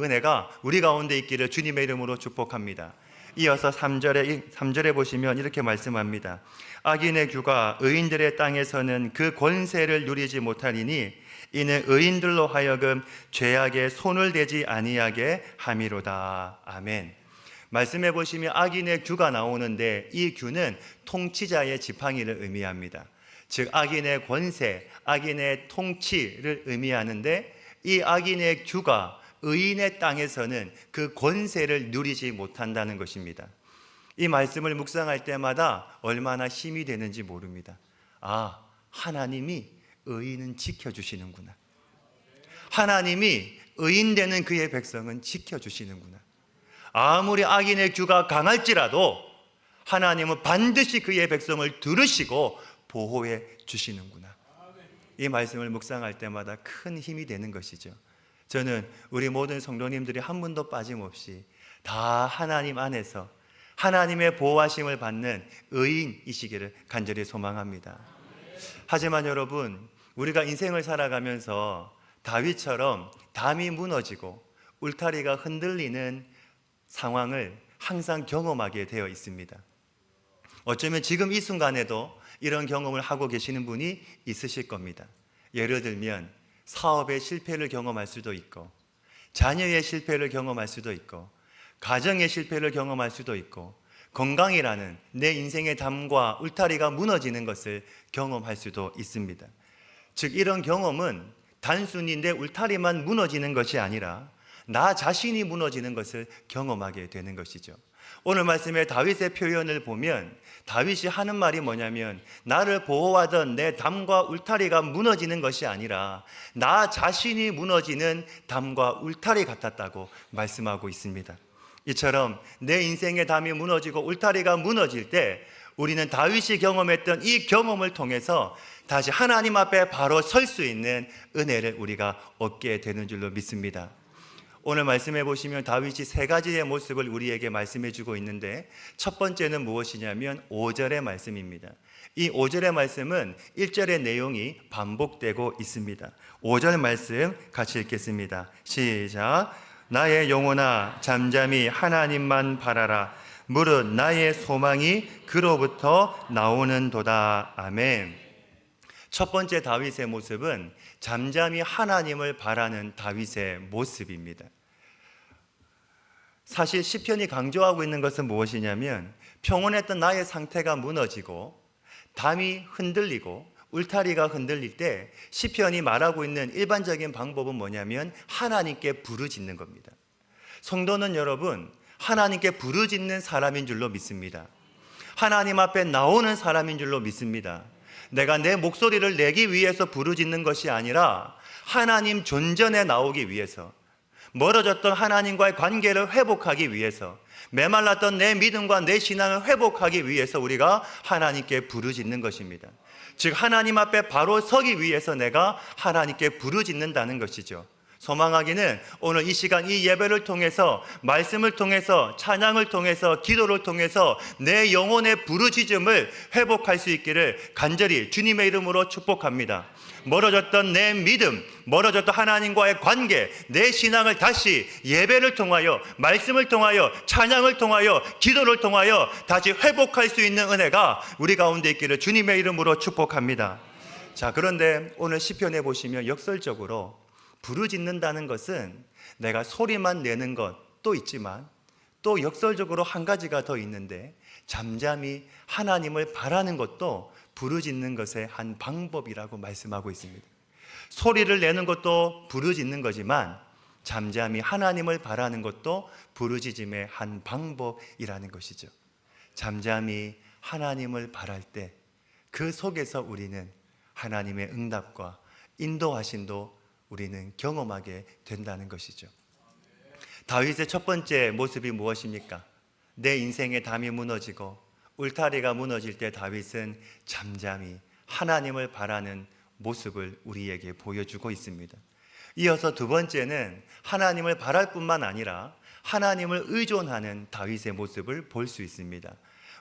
은혜가 우리 가운데 있기를 주님의 이름으로 축복합니다. 이어서 3절에 보시면 이렇게 말씀합니다. 악인의 규가 의인들의 땅에서는 그 권세를 누리지 못하리니 이는 의인들로 하여금 죄악에 손을 대지 아니하게 함이로다. 아멘. 말씀해 보시면 악인의 규가 나오는데 이 규는 통치자의 지팡이를 의미합니다. 즉 악인의 권세, 악인의 통치를 의미하는데 이 악인의 규가 의인의 땅에서는 그 권세를 누리지 못한다는 것입니다. 이 말씀을 묵상할 때마다 얼마나 힘이 되는지 모릅니다. 아, 하나님이 의인은 지켜주시는구나. 하나님이 의인되는 그의 백성은 지켜주시는구나. 아무리 악인의 규가 강할지라도 하나님은 반드시 그의 백성을 들으시고 보호해 주시는구나. 이 말씀을 묵상할 때마다 큰 힘이 되는 것이죠. 저는 우리 모든 성도님들이 한 분도 빠짐없이 다 하나님 안에서 하나님의 보호하심을 받는 의인이시기를 간절히 소망합니다. 하지만 여러분, 우리가 인생을 살아가면서 다윗처럼 담이 무너지고 울타리가 흔들리는 상황을 항상 경험하게 되어 있습니다. 어쩌면 지금 이 순간에도 이런 경험을 하고 계시는 분이 있으실 겁니다. 예를 들면 사업의 실패를 경험할 수도 있고, 자녀의 실패를 경험할 수도 있고, 가정의 실패를 경험할 수도 있고, 건강이라는 내 인생의 담과 울타리가 무너지는 것을 경험할 수도 있습니다. 즉 이런 경험은 단순히 내 울타리만 무너지는 것이 아니라 나 자신이 무너지는 것을 경험하게 되는 것이죠. 오늘 말씀의 다윗의 표현을 보면 다윗이 하는 말이 뭐냐면 나를 보호하던 내 담과 울타리가 무너지는 것이 아니라 나 자신이 무너지는 담과 울타리 같았다고 말씀하고 있습니다. 이처럼 내 인생의 담이 무너지고 울타리가 무너질 때 우리는 다윗이 경험했던 이 경험을 통해서 다시 하나님 앞에 바로 설 수 있는 은혜를 우리가 얻게 되는 줄로 믿습니다. 오늘 말씀해 보시면 다윗이 세 가지의 모습을 우리에게 말씀해 주고 있는데 첫 번째는 무엇이냐면 5절의 말씀입니다. 이 5절의 말씀은 1절의 내용이 반복되고 있습니다. 5절 말씀 같이 읽겠습니다. 시작. 나의 영혼아 잠잠히 하나님만 바라라. 무릇 나의 소망이 그로부터 나오는도다. 아멘. 첫 번째 다윗의 모습은 잠잠히 하나님을 바라는 다윗의 모습입니다. 사실 시편이 강조하고 있는 것은 무엇이냐면 평온했던 나의 상태가 무너지고 담이 흔들리고 울타리가 흔들릴 때 시편이 말하고 있는 일반적인 방법은 뭐냐면 하나님께 부르짖는 겁니다. 성도는 여러분 하나님께 부르짖는 사람인 줄로 믿습니다. 하나님 앞에 나오는 사람인 줄로 믿습니다. 내가 내 목소리를 내기 위해서 부르짖는 것이 아니라 하나님 존전에 나오기 위해서, 멀어졌던 하나님과의 관계를 회복하기 위해서, 메말랐던 내 믿음과 내 신앙을 회복하기 위해서 우리가 하나님께 부르짖는 것입니다. 즉 하나님 앞에 바로 서기 위해서 내가 하나님께 부르짖는다는 것이죠. 소망하기는 오늘 이 시간 이 예배를 통해서, 말씀을 통해서, 찬양을 통해서, 기도를 통해서 내 영혼의 부르짖음을 회복할 수 있기를 간절히 주님의 이름으로 축복합니다. 멀어졌던 내 믿음, 멀어졌던 하나님과의 관계, 내 신앙을 다시 예배를 통하여, 말씀을 통하여, 찬양을 통하여, 기도를 통하여 다시 회복할 수 있는 은혜가 우리 가운데 있기를 주님의 이름으로 축복합니다. 자, 그런데 오늘 시편에 보시면 역설적으로 부르짖는다는 것은 내가 소리만 내는 것도 있지만 또 역설적으로 한 가지가 더 있는데 잠잠히 하나님을 바라는 것도 부르짖는 것의 한 방법이라고 말씀하고 있습니다. 소리를 내는 것도 부르짖는 거지만 잠잠히 하나님을 바라는 것도 부르짖음의 한 방법이라는 것이죠. 잠잠히 하나님을 바랄 때 그 속에서 우리는 하나님의 응답과 인도하심도 우리는 경험하게 된다는 것이죠. 다윗의 첫 번째 모습이 무엇입니까? 내 인생의 담이 무너지고 울타리가 무너질 때 다윗은 잠잠히 하나님을 바라는 모습을 우리에게 보여주고 있습니다. 이어서 두 번째는 하나님을 바랄 뿐만 아니라 하나님을 의존하는 다윗의 모습을 볼 수 있습니다.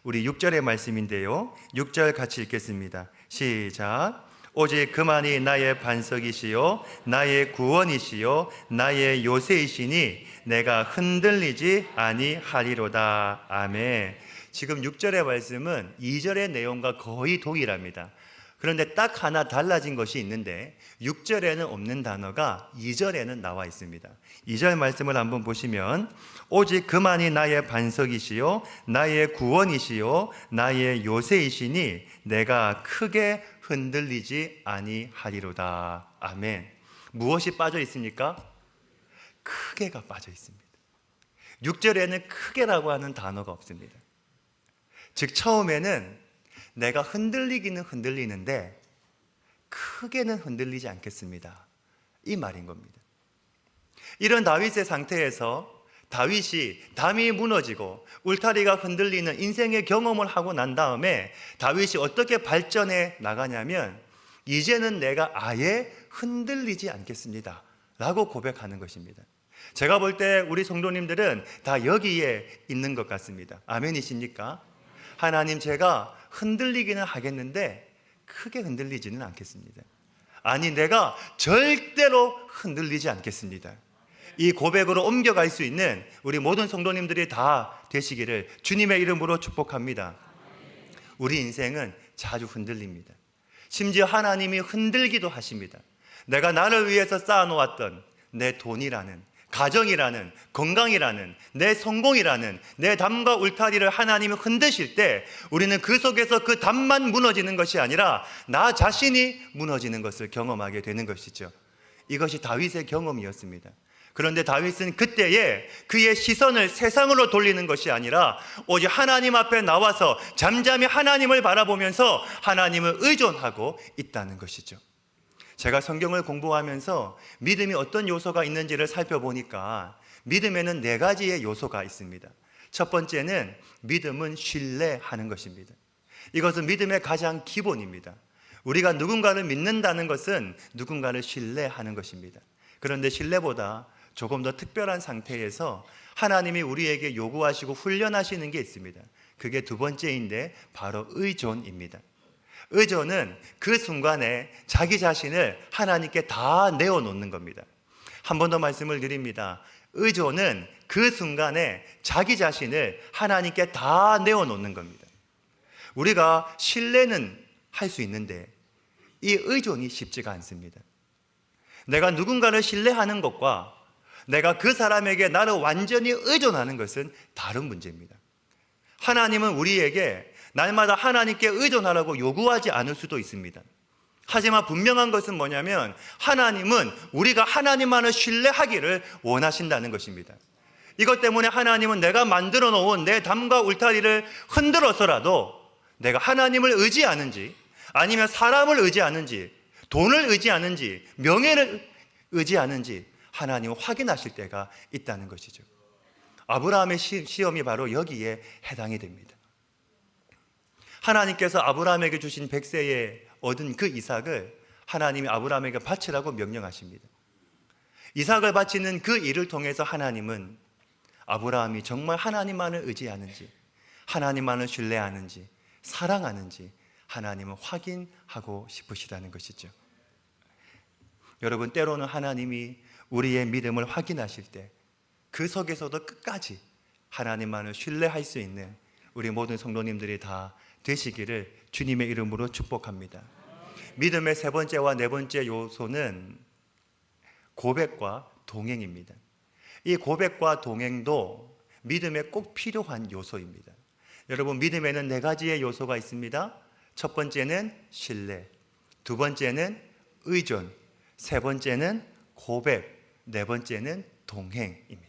우리 6절의 말씀인데요. 6절 같이 읽겠습니다. 시작. 오직 그만이 나의 반석이시요 나의 구원이시요 나의 요새이시니 내가 흔들리지 아니하리로다. 아멘. 지금 6절의 말씀은 2절의 내용과 거의 동일합니다. 그런데 딱 하나 달라진 것이 있는데 6절에는 없는 단어가 2절에는 나와 있습니다. 2절 말씀을 한번 보시면 오직 그만이 나의 반석이시요 나의 구원이시요 나의 요새이시니 내가 크게 흔들리지 아니하리로다. 아멘. 무엇이 빠져 있습니까? 크게가 빠져 있습니다. 6절에는 크게라고 하는 단어가 없습니다. 즉 처음에는 내가 흔들리기는 흔들리는데 크게는 흔들리지 않겠습니다. 이 말인 겁니다. 이런 다윗의 상태에서 다윗이 담이 무너지고 울타리가 흔들리는 인생의 경험을 하고 난 다음에 다윗이 어떻게 발전해 나가냐면 이제는 내가 아예 흔들리지 않겠습니다 라고 고백하는 것입니다. 제가 볼 때 우리 성도님들은 다 여기에 있는 것 같습니다. 아멘이십니까? 하나님, 제가 흔들리기는 하겠는데 크게 흔들리지는 않겠습니다. 아니, 내가 절대로 흔들리지 않겠습니다. 이 고백으로 옮겨갈 수 있는 우리 모든 성도님들이 다 되시기를 주님의 이름으로 축복합니다. 우리 인생은 자주 흔들립니다. 심지어 하나님이 흔들기도 하십니다. 내가 나를 위해서 쌓아놓았던 내 돈이라는, 가정이라는, 건강이라는, 내 성공이라는 내 담과 울타리를 하나님이 흔드실 때 우리는 그 속에서 그 담만 무너지는 것이 아니라 나 자신이 무너지는 것을 경험하게 되는 것이죠. 이것이 다윗의 경험이었습니다. 그런데 다윗은 그때에 그의 시선을 세상으로 돌리는 것이 아니라 오직 하나님 앞에 나와서 잠잠히 하나님을 바라보면서 하나님을 의존하고 있다는 것이죠. 제가 성경을 공부하면서 믿음이 어떤 요소가 있는지를 살펴보니까 믿음에는 4가지의 요소가 있습니다. 첫 번째는 믿음은 신뢰하는 것입니다. 이것은 믿음의 가장 기본입니다. 우리가 누군가를 믿는다는 것은 누군가를 신뢰하는 것입니다. 그런데 신뢰보다 조금 더 특별한 상태에서 하나님이 우리에게 요구하시고 훈련하시는 게 있습니다. 그게 2번째인데 바로 의존입니다. 의존은 그 순간에 자기 자신을 하나님께 다 내어놓는 겁니다. 한 번 더 말씀을 드립니다. 의존은 그 순간에 자기 자신을 하나님께 다 내어놓는 겁니다. 우리가 신뢰는 할 수 있는데 이 의존이 쉽지가 않습니다. 내가 누군가를 신뢰하는 것과 내가 그 사람에게 나를 완전히 의존하는 것은 다른 문제입니다. 하나님은 우리에게 날마다 하나님께 의존하라고 요구하지 않을 수도 있습니다. 하지만 분명한 것은 뭐냐면 하나님은 우리가 하나님만을 신뢰하기를 원하신다는 것입니다. 이것 때문에 하나님은 내가 만들어 놓은 내 담과 울타리를 흔들어서라도 내가 하나님을 의지하는지 아니면 사람을 의지하는지 돈을 의지하는지 명예를 의지하는지 하나님은 확인하실 때가 있다는 것이죠. 아브라함의 시험이 바로 여기에 해당이 됩니다. 하나님께서 아브라함에게 주신 100세에 얻은 그 이삭을 하나님이 아브라함에게 바치라고 명령하십니다. 이삭을 바치는 그 일을 통해서 하나님은 아브라함이 정말 하나님만을 의지하는지 하나님만을 신뢰하는지 사랑하는지 하나님은 확인하고 싶으시다는 것이죠. 여러분, 때로는 하나님이 우리의 믿음을 확인하실 때 그 속에서도 끝까지 하나님만을 신뢰할 수 있는 우리 모든 성도님들이 다 되시기를 주님의 이름으로 축복합니다. 믿음의 3번째와 4번째 요소는 고백과 동행입니다. 이 고백과 동행도 믿음에 꼭 필요한 요소입니다. 여러분, 믿음에는 4가지의 요소가 있습니다. 첫 번째는 신뢰, 2번째는 의존, 3번째는 고백, 4번째는 동행입니다.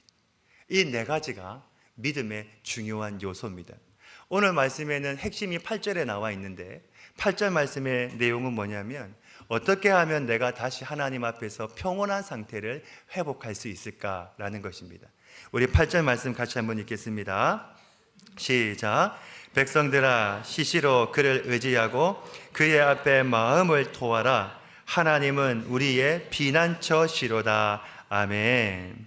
이 4가지가 믿음의 중요한 요소입니다. 오늘 말씀에는 핵심이 8절에 나와 있는데 8절 말씀의 내용은 뭐냐면 어떻게 하면 내가 다시 하나님 앞에서 평온한 상태를 회복할 수 있을까라는 것입니다. 우리 8절 말씀 같이 한번 읽겠습니다. 시작. 백성들아, 시시로 그를 의지하고 그의 앞에 마음을 토하라. 하나님은 우리의 피난처시로다. 아멘.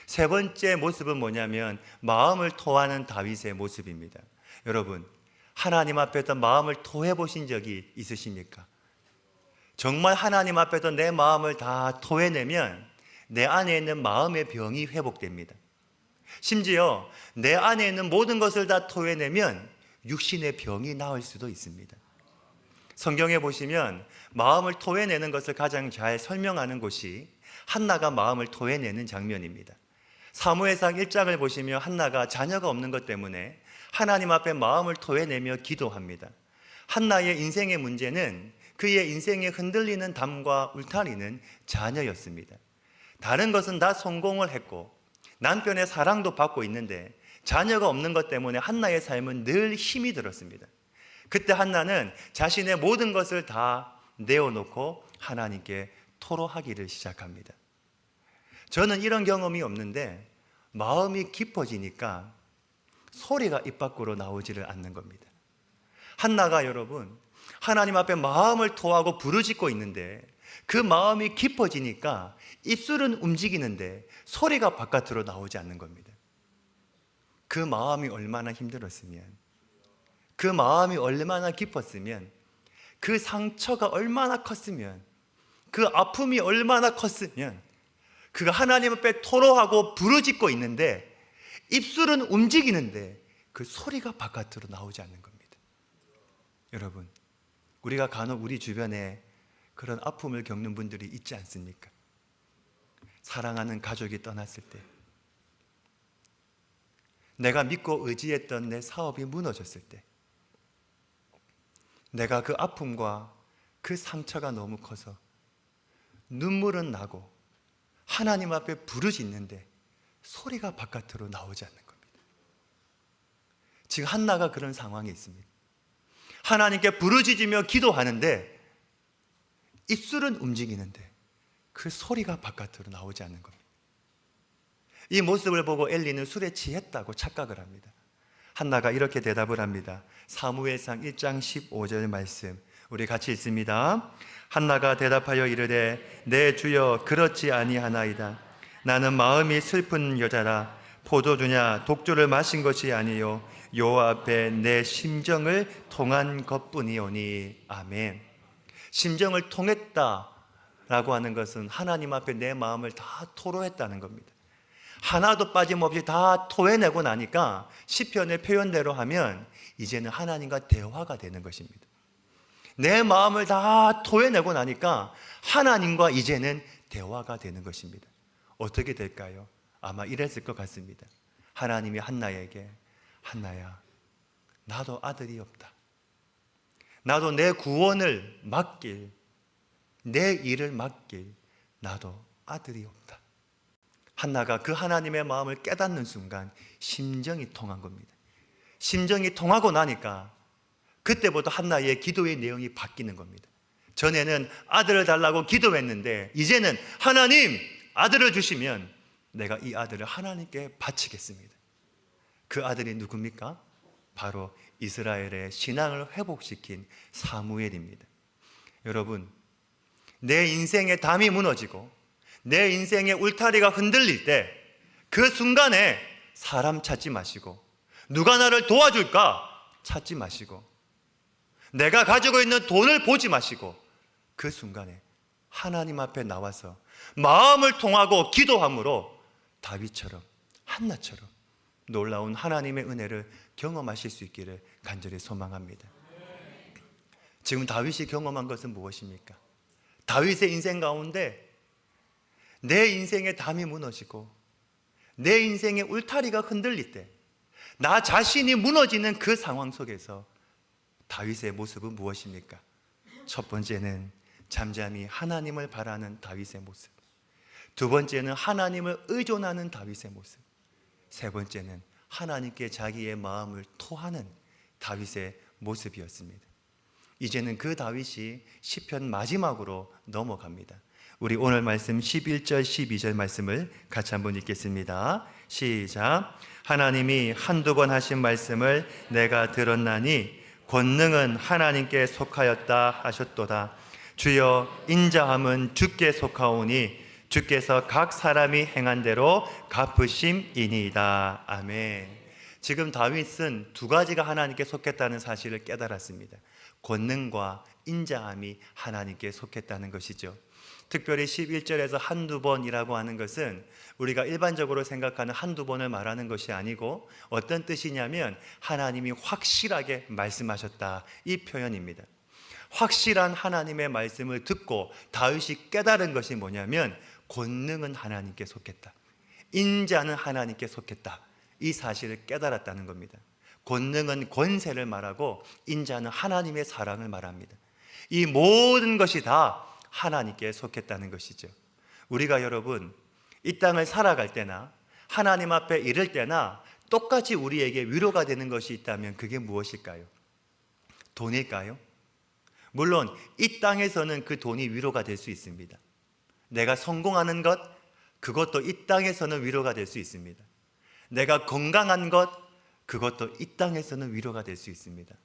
3번째 모습은 뭐냐면 마음을 토하는 다윗의 모습입니다. 여러분, 하나님 앞에서 마음을 토해 보신 적이 있으십니까? 정말 하나님 앞에서 내 마음을 다 토해내면 내 안에 있는 마음의 병이 회복됩니다. 심지어 내 안에 있는 모든 것을 다 토해내면 육신의 병이 나을 수도 있습니다. 성경에 보시면 마음을 토해내는 것을 가장 잘 설명하는 곳이 한나가 마음을 토해내는 장면입니다. 사무엘상 1장을 보시면 한나가 자녀가 없는 것 때문에 하나님 앞에 마음을 토해내며 기도합니다. 한나의 인생의 문제는 그의 인생에 흔들리는 담과 울타리는 자녀였습니다. 다른 것은 다 성공을 했고 남편의 사랑도 받고 있는데 자녀가 없는 것 때문에 한나의 삶은 늘 힘이 들었습니다. 그때 한나는 자신의 모든 것을 다 내어놓고 하나님께 토로하기를 시작합니다. 저는 이런 경험이 없는데 마음이 깊어지니까 소리가 입 밖으로 나오지를 않는 겁니다. 한나가 여러분 하나님 앞에 마음을 토하고 부르짖고 있는데 그 마음이 깊어지니까 입술은 움직이는데 소리가 바깥으로 나오지 않는 겁니다. 그 마음이 얼마나 힘들었으면, 그 마음이 얼마나 깊었으면, 그 상처가 얼마나 컸으면, 그 아픔이 얼마나 컸으면 그가 하나님 앞에 토로하고 부르짖고 있는데 입술은 움직이는데 그 소리가 바깥으로 나오지 않는 겁니다. 여러분, 우리가 간혹 우리 주변에 그런 아픔을 겪는 분들이 있지 않습니까? 사랑하는 가족이 떠났을 때, 내가 믿고 의지했던 내 사업이 무너졌을 때, 내가 그 아픔과 그 상처가 너무 커서 눈물은 나고 하나님 앞에 부르짖는데 소리가 바깥으로 나오지 않는 겁니다. 지금 한나가 그런 상황에 있습니다. 하나님께 부르짖으며 기도하는데 입술은 움직이는데 그 소리가 바깥으로 나오지 않는 겁니다. 이 모습을 보고 엘리는 술에 취했다고 착각을 합니다. 한나가 이렇게 대답을 합니다. 사무엘상 1장 15절 말씀 우리 같이 읽습니다. 한나가 대답하여 이르되 내 주여 그렇지 아니하나이다. 나는 마음이 슬픈 여자라. 포도주냐 독주를 마신 것이 아니요 여호와 앞에 내 심정을 통한 것뿐이오니. 아멘. 심정을 통했다라고 하는 것은 하나님 앞에 내 마음을 다 토로했다는 겁니다. 하나도 빠짐없이 다 토해내고 나니까 시편의 표현대로 하면 이제는 하나님과 대화가 되는 것입니다. 내 마음을 다 토해내고 나니까 하나님과 이제는 대화가 되는 것입니다. 어떻게 될까요? 아마 이랬을 것 같습니다. 하나님이 한나에게 한나야, 나도 아들이 없다. 나도 내 구원을 맡길, 내 일을 맡길 나도 아들이 없다. 한나가 그 하나님의 마음을 깨닫는 순간 심정이 통한 겁니다. 심정이 통하고 나니까 그때부터 한나의 기도의 내용이 바뀌는 겁니다. 전에는 아들을 달라고 기도했는데 이제는 하나님 아들을 주시면 내가 이 아들을 하나님께 바치겠습니다. 그 아들이 누굽니까? 바로 이스라엘의 신앙을 회복시킨 사무엘입니다. 여러분, 내 인생의 담이 무너지고 내 인생의 울타리가 흔들릴 때 그 순간에 사람 찾지 마시고 누가 나를 도와줄까 찾지 마시고 내가 가지고 있는 돈을 보지 마시고 그 순간에 하나님 앞에 나와서 마음을 통하고 기도함으로 다윗처럼 한나처럼 놀라운 하나님의 은혜를 경험하실 수 있기를 간절히 소망합니다. 지금 다윗이 경험한 것은 무엇입니까? 다윗의 인생 가운데 내 인생의 담이 무너지고 내 인생의 울타리가 흔들릴 때 나 자신이 무너지는 그 상황 속에서 다윗의 모습은 무엇입니까? 첫 번째는 잠잠히 하나님을 바라는 다윗의 모습, 두 번째는 하나님을 의존하는 다윗의 모습, 세 번째는 하나님께 자기의 마음을 토하는 다윗의 모습이었습니다. 이제는 그 다윗이 시편 마지막으로 넘어갑니다. 우리 오늘 말씀 11절 12절 말씀을 같이 한번 읽겠습니다. 시작. 하나님이 한두 번 하신 말씀을 내가 들었나니 권능은 하나님께 속하였다 하셨도다. 주여 인자함은 주께 속하오니 주께서 각 사람이 행한 대로 갚으심이니이다. 아멘. 지금 다윗은 두 가지가 하나님께 속했다는 사실을 깨달았습니다. 권능과 인자함이 하나님께 속했다는 것이죠. 특별히 11절에서 한두 번이라고 하는 것은 우리가 일반적으로 생각하는 한두 번을 말하는 것이 아니고 어떤 뜻이냐면 하나님이 확실하게 말씀하셨다, 이 표현입니다. 확실한 하나님의 말씀을 듣고 다윗이 깨달은 것이 뭐냐면 권능은 하나님께 속했다, 인자는 하나님께 속했다, 이 사실을 깨달았다는 겁니다. 권능은 권세를 말하고 인자는 하나님의 사랑을 말합니다. 이 모든 것이 다 하나님께 속했다는 것이죠. 우리가 여러분 이 땅을 살아갈 때나 하나님 앞에 이를 때나 똑같이 우리에게 위로가 되는 것이 있다면 그게 무엇일까요? 돈일까요? 물론 이 땅에서는 그 돈이 위로가 될 수 있습니다. 내가 성공하는 것, 그것도 이 땅에서는 위로가 될 수 있습니다. 내가 건강한 것, 그것도 이 땅에서는 위로가 될 수 있습니다.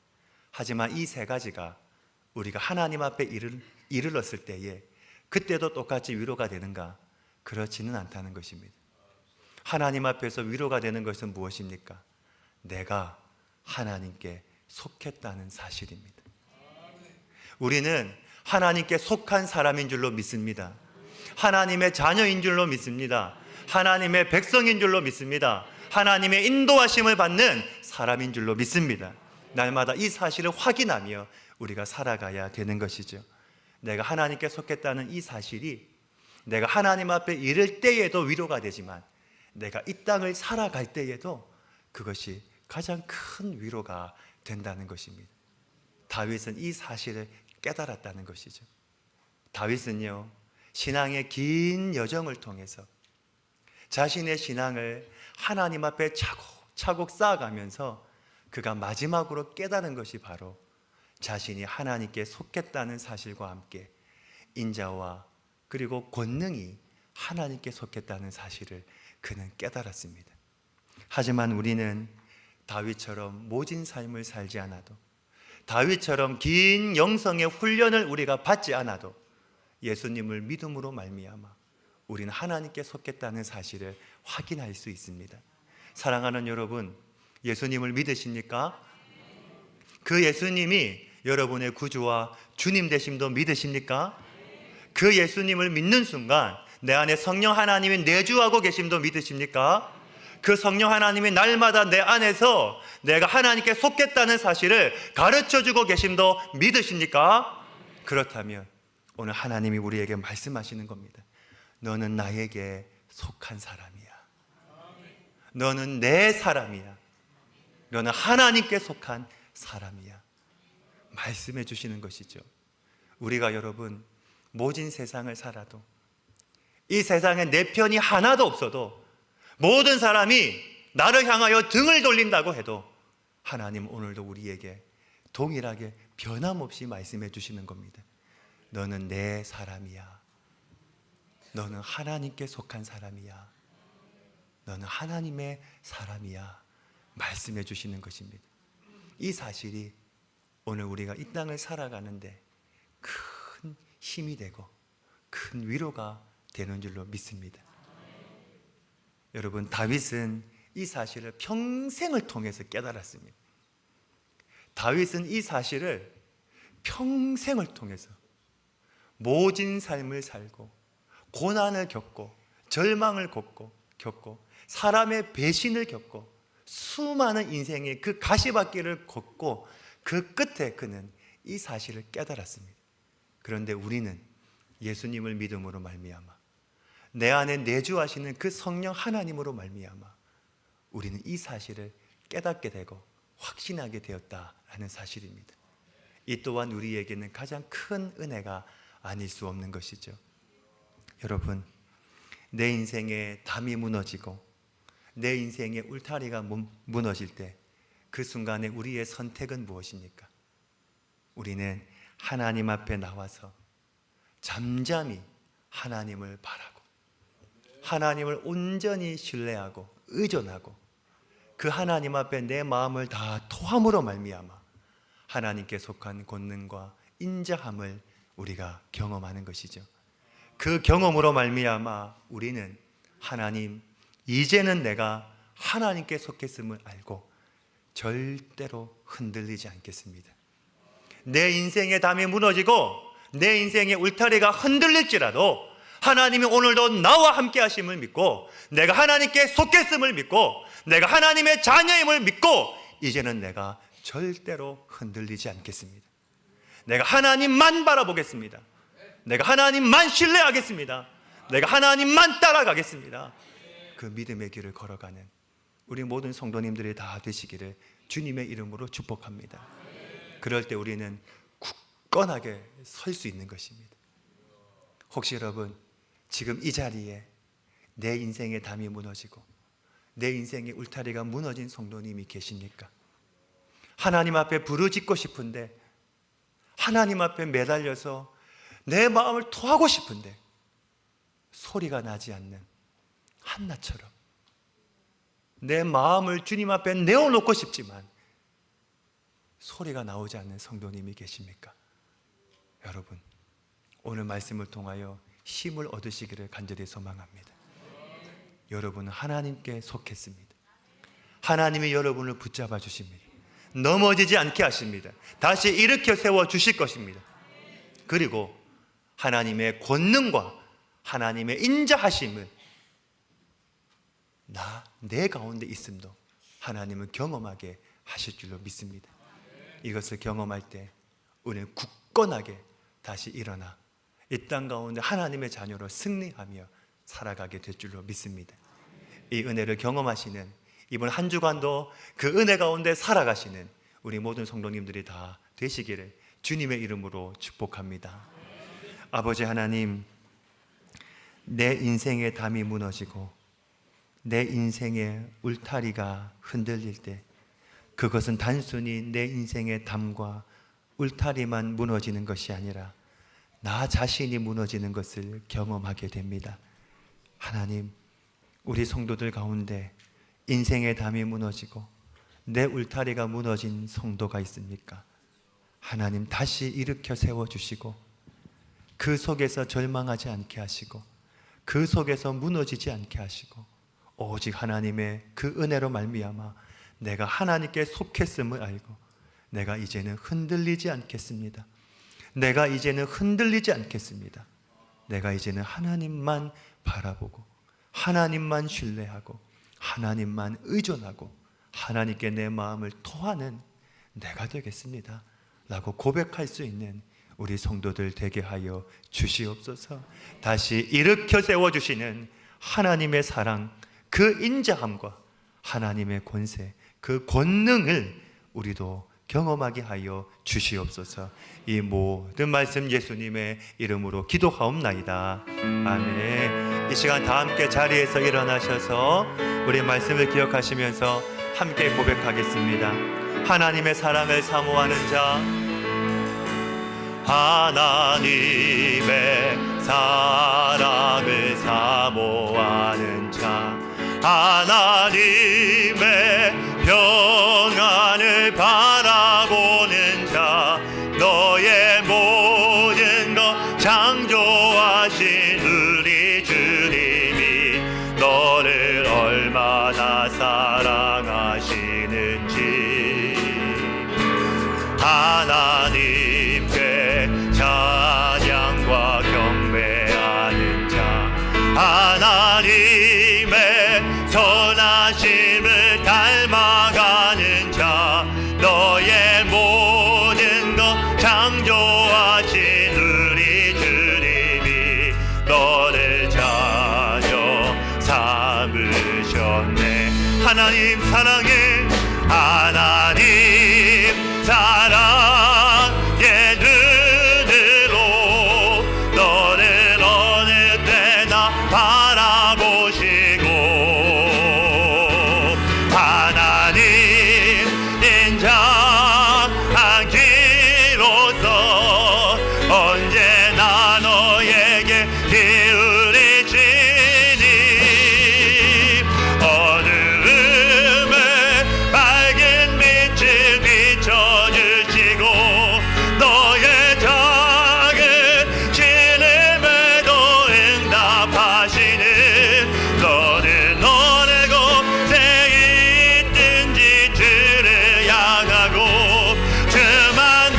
하지만 이 세 가지가 우리가 하나님 앞에 이르렀을 때에 그때도 똑같이 위로가 되는가? 그렇지는 않다는 것입니다. 하나님 앞에서 위로가 되는 것은 무엇입니까? 내가 하나님께 속했다는 사실입니다. 우리는 하나님께 속한 사람인 줄로 믿습니다. 하나님의 자녀인 줄로 믿습니다. 하나님의 백성인 줄로 믿습니다. 하나님의 인도하심을 받는 사람인 줄로 믿습니다. 날마다 이 사실을 확인하며 우리가 살아가야 되는 것이죠. 내가 하나님께 속했다는 이 사실이 내가 하나님 앞에 이를 때에도 위로가 되지만 내가 이 땅을 살아갈 때에도 그것이 가장 큰 위로가 된다는 것입니다. 다윗은 이 사실을 깨달았다는 것이죠. 다윗은요, 신앙의 긴 여정을 통해서 자신의 신앙을 하나님 앞에 차곡차곡 쌓아가면서 그가 마지막으로 깨달은 것이 바로 자신이 하나님께 속했다는 사실과 함께 인자와 그리고 권능이 하나님께 속했다는 사실을 그는 깨달았습니다. 하지만 우리는 다윗처럼 모진 삶을 살지 않아도, 다윗처럼 긴 영성의 훈련을 우리가 받지 않아도 예수님을 믿음으로 말미암아 우리는 하나님께 속했다는 사실을 확인할 수 있습니다. 사랑하는 여러분, 예수님을 믿으십니까? 그 예수님이 여러분의 구주와 주님 되심도 믿으십니까? 그 예수님을 믿는 순간 내 안에 성령 하나님이 내주하고 계심도 믿으십니까? 그 성령 하나님이 날마다 내 안에서 내가 하나님께 속했다는 사실을 가르쳐주고 계심도 믿으십니까? 그렇다면 오늘 하나님이 우리에게 말씀하시는 겁니다. 너는 나에게 속한 사람이야. 너는 내 사람이야. 너는 하나님께 속한 사람이야. 말씀해 주시는 것이죠. 우리가 여러분 모진 세상을 살아도, 이 세상에 내 편이 하나도 없어도, 모든 사람이 나를 향하여 등을 돌린다고 해도 하나님 오늘도 우리에게 동일하게 변함없이 말씀해 주시는 겁니다. 너는 내 사람이야. 너는 하나님께 속한 사람이야. 너는 하나님의 사람이야. 말씀해 주시는 것입니다. 이 사실이 오늘 우리가 이 땅을 살아가는데 큰 힘이 되고 큰 위로가 되는 줄로 믿습니다. 여러분, 다윗은 이 사실을 평생을 통해서 깨달았습니다. 다윗은 이 사실을 평생을 통해서 모진 삶을 살고 고난을 겪고 절망을 겪고 사람의 배신을 겪고 수많은 인생의 그 가시밭길을 걷고 그 끝에 그는 이 사실을 깨달았습니다. 그런데 우리는 예수님을 믿음으로 말미암아 내 안에 내주하시는 그 성령 하나님으로 말미암아 우리는 이 사실을 깨닫게 되고 확신하게 되었다라는 사실입니다. 이 또한 우리에게는 가장 큰 은혜가 아닐 수 없는 것이죠. 여러분, 내 인생에 담이 무너지고 내 인생의 울타리가 무너질 때 그 순간에 우리의 선택은 무엇입니까? 우리는 하나님 앞에 나와서 잠잠히 하나님을 바라고 하나님을 온전히 신뢰하고 의존하고 그 하나님 앞에 내 마음을 다 토함으로 말미암아 하나님께 속한 권능과 인자함을 우리가 경험하는 것이죠. 그 경험으로 말미암아 우리는 하나님, 이제는 내가 하나님께 속했음을 알고 절대로 흔들리지 않겠습니다. 내 인생의 담이 무너지고 내 인생의 울타리가 흔들릴지라도 하나님이 오늘도 나와 함께 하심을 믿고 내가 하나님께 속했음을 믿고 내가 하나님의 자녀임을 믿고 이제는 내가 절대로 흔들리지 않겠습니다. 내가 하나님만 바라보겠습니다. 내가 하나님만 신뢰하겠습니다. 내가 하나님만 따라가겠습니다. 그 믿음의 길을 걸어가는 우리 모든 성도님들이 다 되시기를 주님의 이름으로 축복합니다. 그럴 때 우리는 굳건하게 설 수 있는 것입니다. 혹시 여러분 지금 이 자리에 내 인생의 담이 무너지고 내 인생의 울타리가 무너진 성도님이 계십니까? 하나님 앞에 부르짖고 싶은데 하나님 앞에 매달려서 내 마음을 토하고 싶은데 소리가 나지 않는 한나처럼 내 마음을 주님 앞에 내어놓고 싶지만 소리가 나오지 않는 성도님이 계십니까? 여러분 오늘 말씀을 통하여 힘을 얻으시기를 간절히 소망합니다. 여러분은 하나님께 속했습니다. 하나님이 여러분을 붙잡아 주십니다. 넘어지지 않게 하십니다. 다시 일으켜 세워 주실 것입니다. 그리고 하나님의 권능과 하나님의 인자하심을 내 가운데 있음도 하나님은 경험하게 하실 줄로 믿습니다. 이것을 경험할 때 우리는 굳건하게 다시 일어나 이 땅 가운데 하나님의 자녀로 승리하며 살아가게 될 줄로 믿습니다. 이 은혜를 경험하시는 이번 한 주간도 그 은혜 가운데 살아가시는 우리 모든 성도님들이 다 되시기를 주님의 이름으로 축복합니다. 아버지 하나님, 내 인생의 담이 무너지고 내 인생의 울타리가 흔들릴 때 그것은 단순히 내 인생의 담과 울타리만 무너지는 것이 아니라 나 자신이 무너지는 것을 경험하게 됩니다. 하나님, 우리 성도들 가운데 인생의 담이 무너지고 내 울타리가 무너진 성도가 있습니까? 하나님 다시 일으켜 세워주시고 그 속에서 절망하지 않게 하시고 그 속에서 무너지지 않게 하시고 오직 하나님의 그 은혜로 말미암아 내가 하나님께 속했음을 알고 내가 이제는 흔들리지 않겠습니다. 내가 이제는 흔들리지 않겠습니다. 내가 이제는 하나님만 바라보고 하나님만 신뢰하고 하나님만 의존하고 하나님께 내 마음을 토하는 내가 되겠습니다 라고 고백할 수 있는 우리 성도들 되게 하여 주시옵소서. 다시 일으켜 세워주시는 하나님의 사랑, 그 인자함과 하나님의 권세, 그 권능을 우리도 경험하게 하여 주시옵소서. 이 모든 말씀 예수님의 이름으로 기도하옵나이다. 아멘. 이 시간 다 함께 자리에서 일어나셔서 우리 말씀을 기억하시면서 함께 고백하겠습니다. 하나님의 사랑을 사모하는 자, 하나님의 사랑을 사모하는 자, 하나님의 평안을 바라보는 자, 너의 모든 것 창조하신 우리 주님이 너를 얼마나 사랑하시는지 하나님께 찬양과 경배하는 자, 하나님의 선하심을 닮아가는 자, 너의 모든 것 창조하신 우리 주님이 너를 자녀 삼으셨네. 하나님 사랑해, 하나님 사랑의 눈으로 너를 어느 때나 바라보시고 하나님 인자하기로서 언제나 너에게 기울이시니 어두움에 밝은 빛을 비춰주시고 너의 작은 신음에도 응답하시는 너는 어느 곳에 있든지 주를 향하고 주만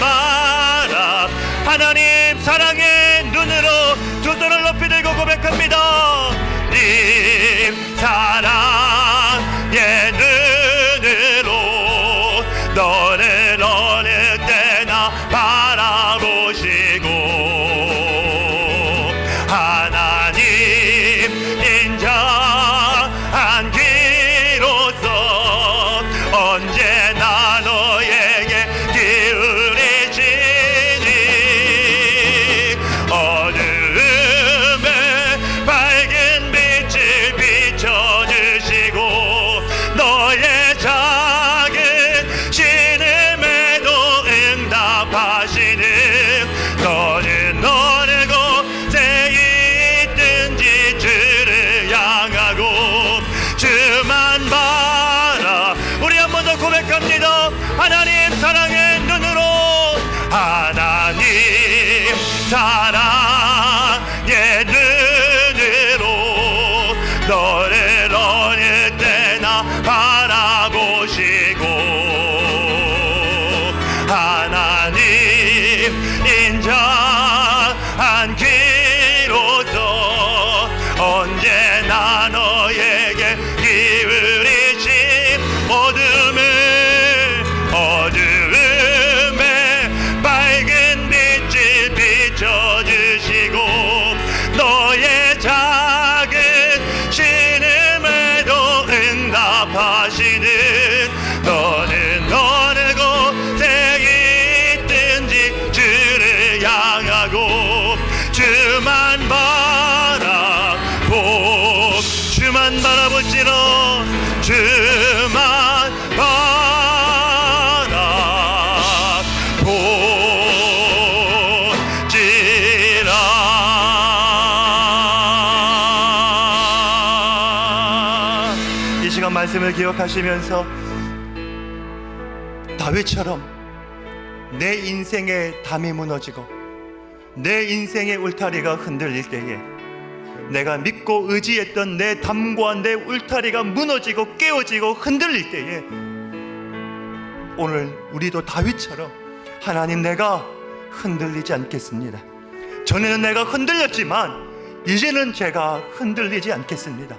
사랑의 눈으로 너를 어느 때나 바라보시고 하나님 인자한 귀로서 언제나 너에게 기울이신 어둠에 밝은 빛을 비춰주시고 너의 작은 신음에도 응답하시는 너는 어느 곳에 있든지 주를 향하고 주만 바라볼지로 주만 바라볼지라. 이 시간 말씀을 기억하시면서 다윗처럼 내 인생의 담이 무너지고 내 인생의 울타리가 흔들릴 때에 내가 믿고 의지했던 내 담과 내 울타리가 무너지고 깨어지고 흔들릴 때에 오늘 우리도 다윗처럼 하나님 내가 흔들리지 않겠습니다. 전에는 내가 흔들렸지만 이제는 제가 흔들리지 않겠습니다.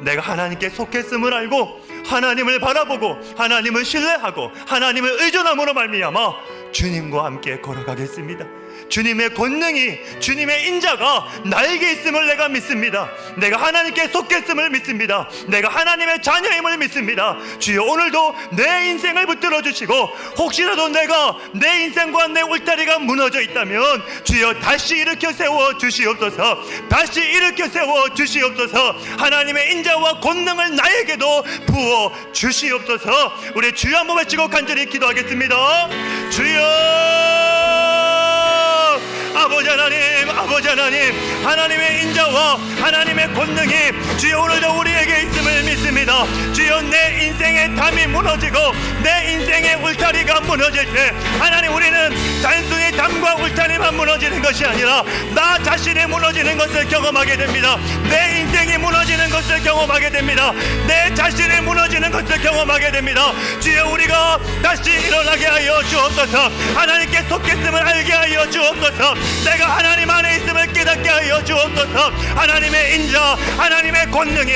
내가 하나님께 속했음을 알고 하나님을 바라보고 하나님을 신뢰하고 하나님을 의존함으로 말미암아 주님과 함께 걸어가겠습니다. 주님의 권능이 주님의 인자가 나에게 있음을 내가 믿습니다. 내가 하나님께 속했음을 믿습니다. 내가 하나님의 자녀임을 믿습니다. 주여 오늘도 내 인생을 붙들어 주시고 혹시라도 내가 내 인생과 내 울타리가 무너져 있다면 주여 다시 일으켜 세워 주시옵소서. 다시 일으켜 세워 주시옵소서. 하나님의 인자와 권능을 나에게도 부어 주시옵소서. 우리 주여 한번 외치고 간절히 기도하겠습니다. 주여 아버지 하나님 하나님의 인자와 하나님의 권능이 주여 오늘도 우리에게 있음을 믿습니다. 주여 내 인생의 담이 무너지고 내 인생의 울타리가 무너질 때 하나님 우리는 단순히 담과 울타리만 무너지는 것이 아니라 나 자신이 무너지는 것을 경험하게 됩니다. 내 인생이 무너지는 것을 경험하게 됩니다. 내 자신이 무너지는 것을 경험하게 됩니다. 주여 우리가 다시 일어나게 하여 주옵소서. 하나님께 속했음을 알게 하여 주옵소서. 내가 하나님 안에 있음을 깨닫게 하여 주옵소서. 하나님의 인자 하나님의 권능이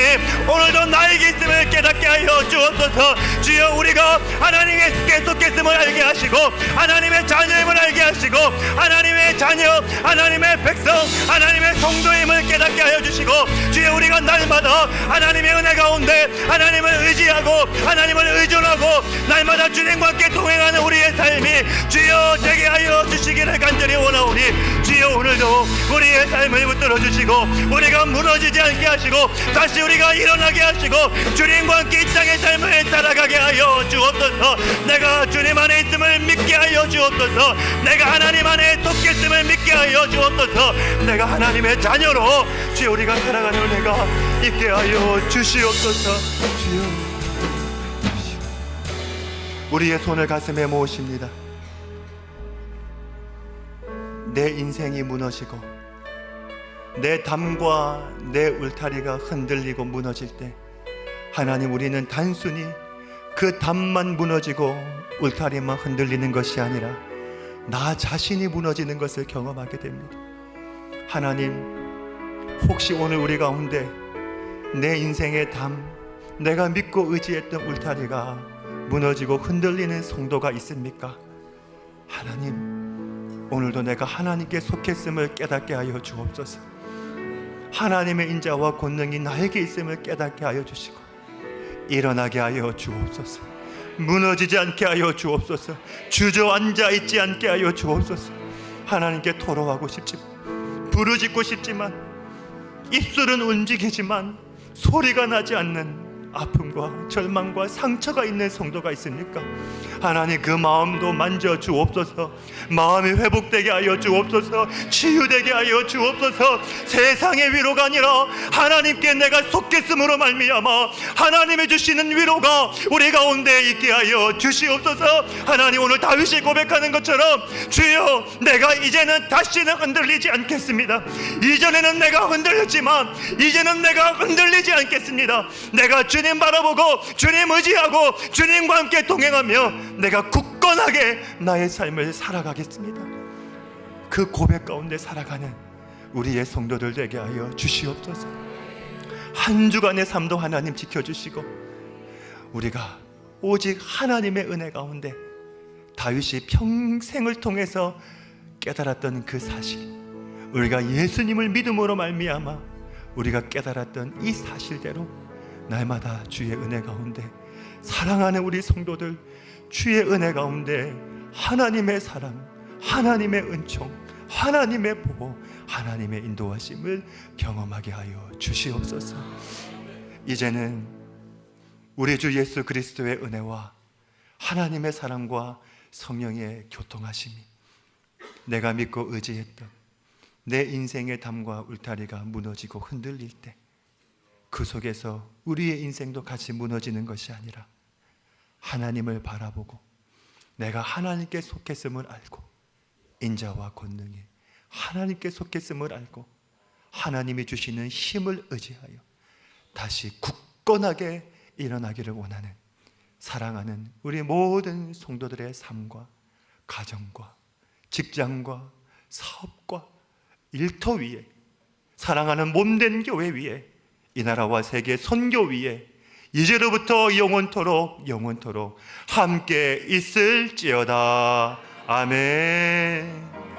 오늘도 나에게 있음을 깨닫게 하여 주옵소서. 주여 우리가 하나님께 속했음을 알게 하시고 하나님의 자녀임을 알게 하시고 하나님의 자녀 하나님의 백성 하나님의 성도임을 깨닫게 하여 주시고 주여 우리가 날마다 하나님의 은혜 가운데 하나님을 의지하고 하나님을 의존하고 날마다 주님과 함께 동행하는 우리의 삶이 주여 되게 하여 주시기를 간절히 원하오니 주여 오늘도 우리의 삶을 붙들어 주시고 우리가 무너지지 않게 하시고 다시 우리가 일어나게 하시고 주님과 함께 이 땅의 삶을 살아가게 하여 주옵소서. 내가 주님 안에 있음을 믿게 하여 주옵소서. 내가 하나님 안에 속했음을 믿게 하여 주옵소서. 내가 하나님의 자녀로 주여 우리가 살아가는 은혜가 있게 하여 주시옵소서. 주여 우리의 손을 가슴에 모으십니다. 내 인생이 무너지고 내 담과 내 울타리가 흔들리고 무너질 때 하나님 우리는 단순히 그 담만 무너지고 울타리만 흔들리는 것이 아니라 나 자신이 무너지는 것을 경험하게 됩니다. 하나님 혹시 오늘 우리 가운데 내 인생의 담 내가 믿고 의지했던 울타리가 무너지고 흔들리는 성도가 있습니까? 하나님 오늘도 내가 하나님께 속했음을 깨닫게 하여 주옵소서. 하나님의 인자와 권능이 나에게 있음을 깨닫게 하여 주시고 일어나게 하여 주옵소서. 무너지지 않게 하여 주옵소서. 주저앉아 있지 않게 하여 주옵소서. 하나님께 토로하고 싶지만 부르짖고 싶지만 입술은 움직이지만 소리가 나지 않는 아픔과 절망과 상처가 있는 성도가 있습니까? 하나님 그 마음도 만져 주옵소서. 마음이 회복되게 하여 주옵소서. 치유되게 하여 주옵소서. 세상의 위로가 아니라 하나님께 내가 속겠음으로 말미암아 하나님이 주시는 위로가 우리 가운데 있게 하여 주시옵소서. 하나님, 오늘 다윗이 고백하는 것처럼 주여, 내가 이제는 다시는 흔들리지 않겠습니다. 이전에는 내가 흔들렸지만 이제는 내가 흔들리지 않겠습니다. 내가 주님 바라보고 주님 의지하고 주님과 함께 동행하며 내가 굳건하게 나의 삶을 살아가겠습니다. 그 고백 가운데 살아가는 우리의 성도들 되게 하여 주시옵소서. 한 주간의 삶도 하나님 지켜주시고 우리가 오직 하나님의 은혜 가운데 다윗이 평생을 통해서 깨달았던 그 사실, 우리가 예수님을 믿음으로 말미암아 우리가 깨달았던 이 사실대로 날마다 주의 은혜 가운데 사랑하는 우리 성도들, 주의 은혜 가운데 하나님의 사랑, 하나님의 은총, 하나님의 보호, 하나님의 인도하심을 경험하게 하여 주시옵소서. 이제는 우리 주 예수 그리스도의 은혜와 하나님의 사랑과 성령의 교통하심이 내가 믿고 의지했던 내 인생의 담과 울타리가 무너지고 흔들릴 때 그 속에서 우리의 인생도 같이 무너지는 것이 아니라 하나님을 바라보고 내가 하나님께 속했음을 알고 인자와 권능이 하나님께 속했음을 알고 하나님이 주시는 힘을 의지하여 다시 굳건하게 일어나기를 원하는 사랑하는 우리 모든 성도들의 삶과 가정과 직장과 사업과 일터 위에, 사랑하는 몸된 교회 위에, 이 나라와 세계 선교 위에 이제로부터 영원토록 함께 있을지어다. 아멘.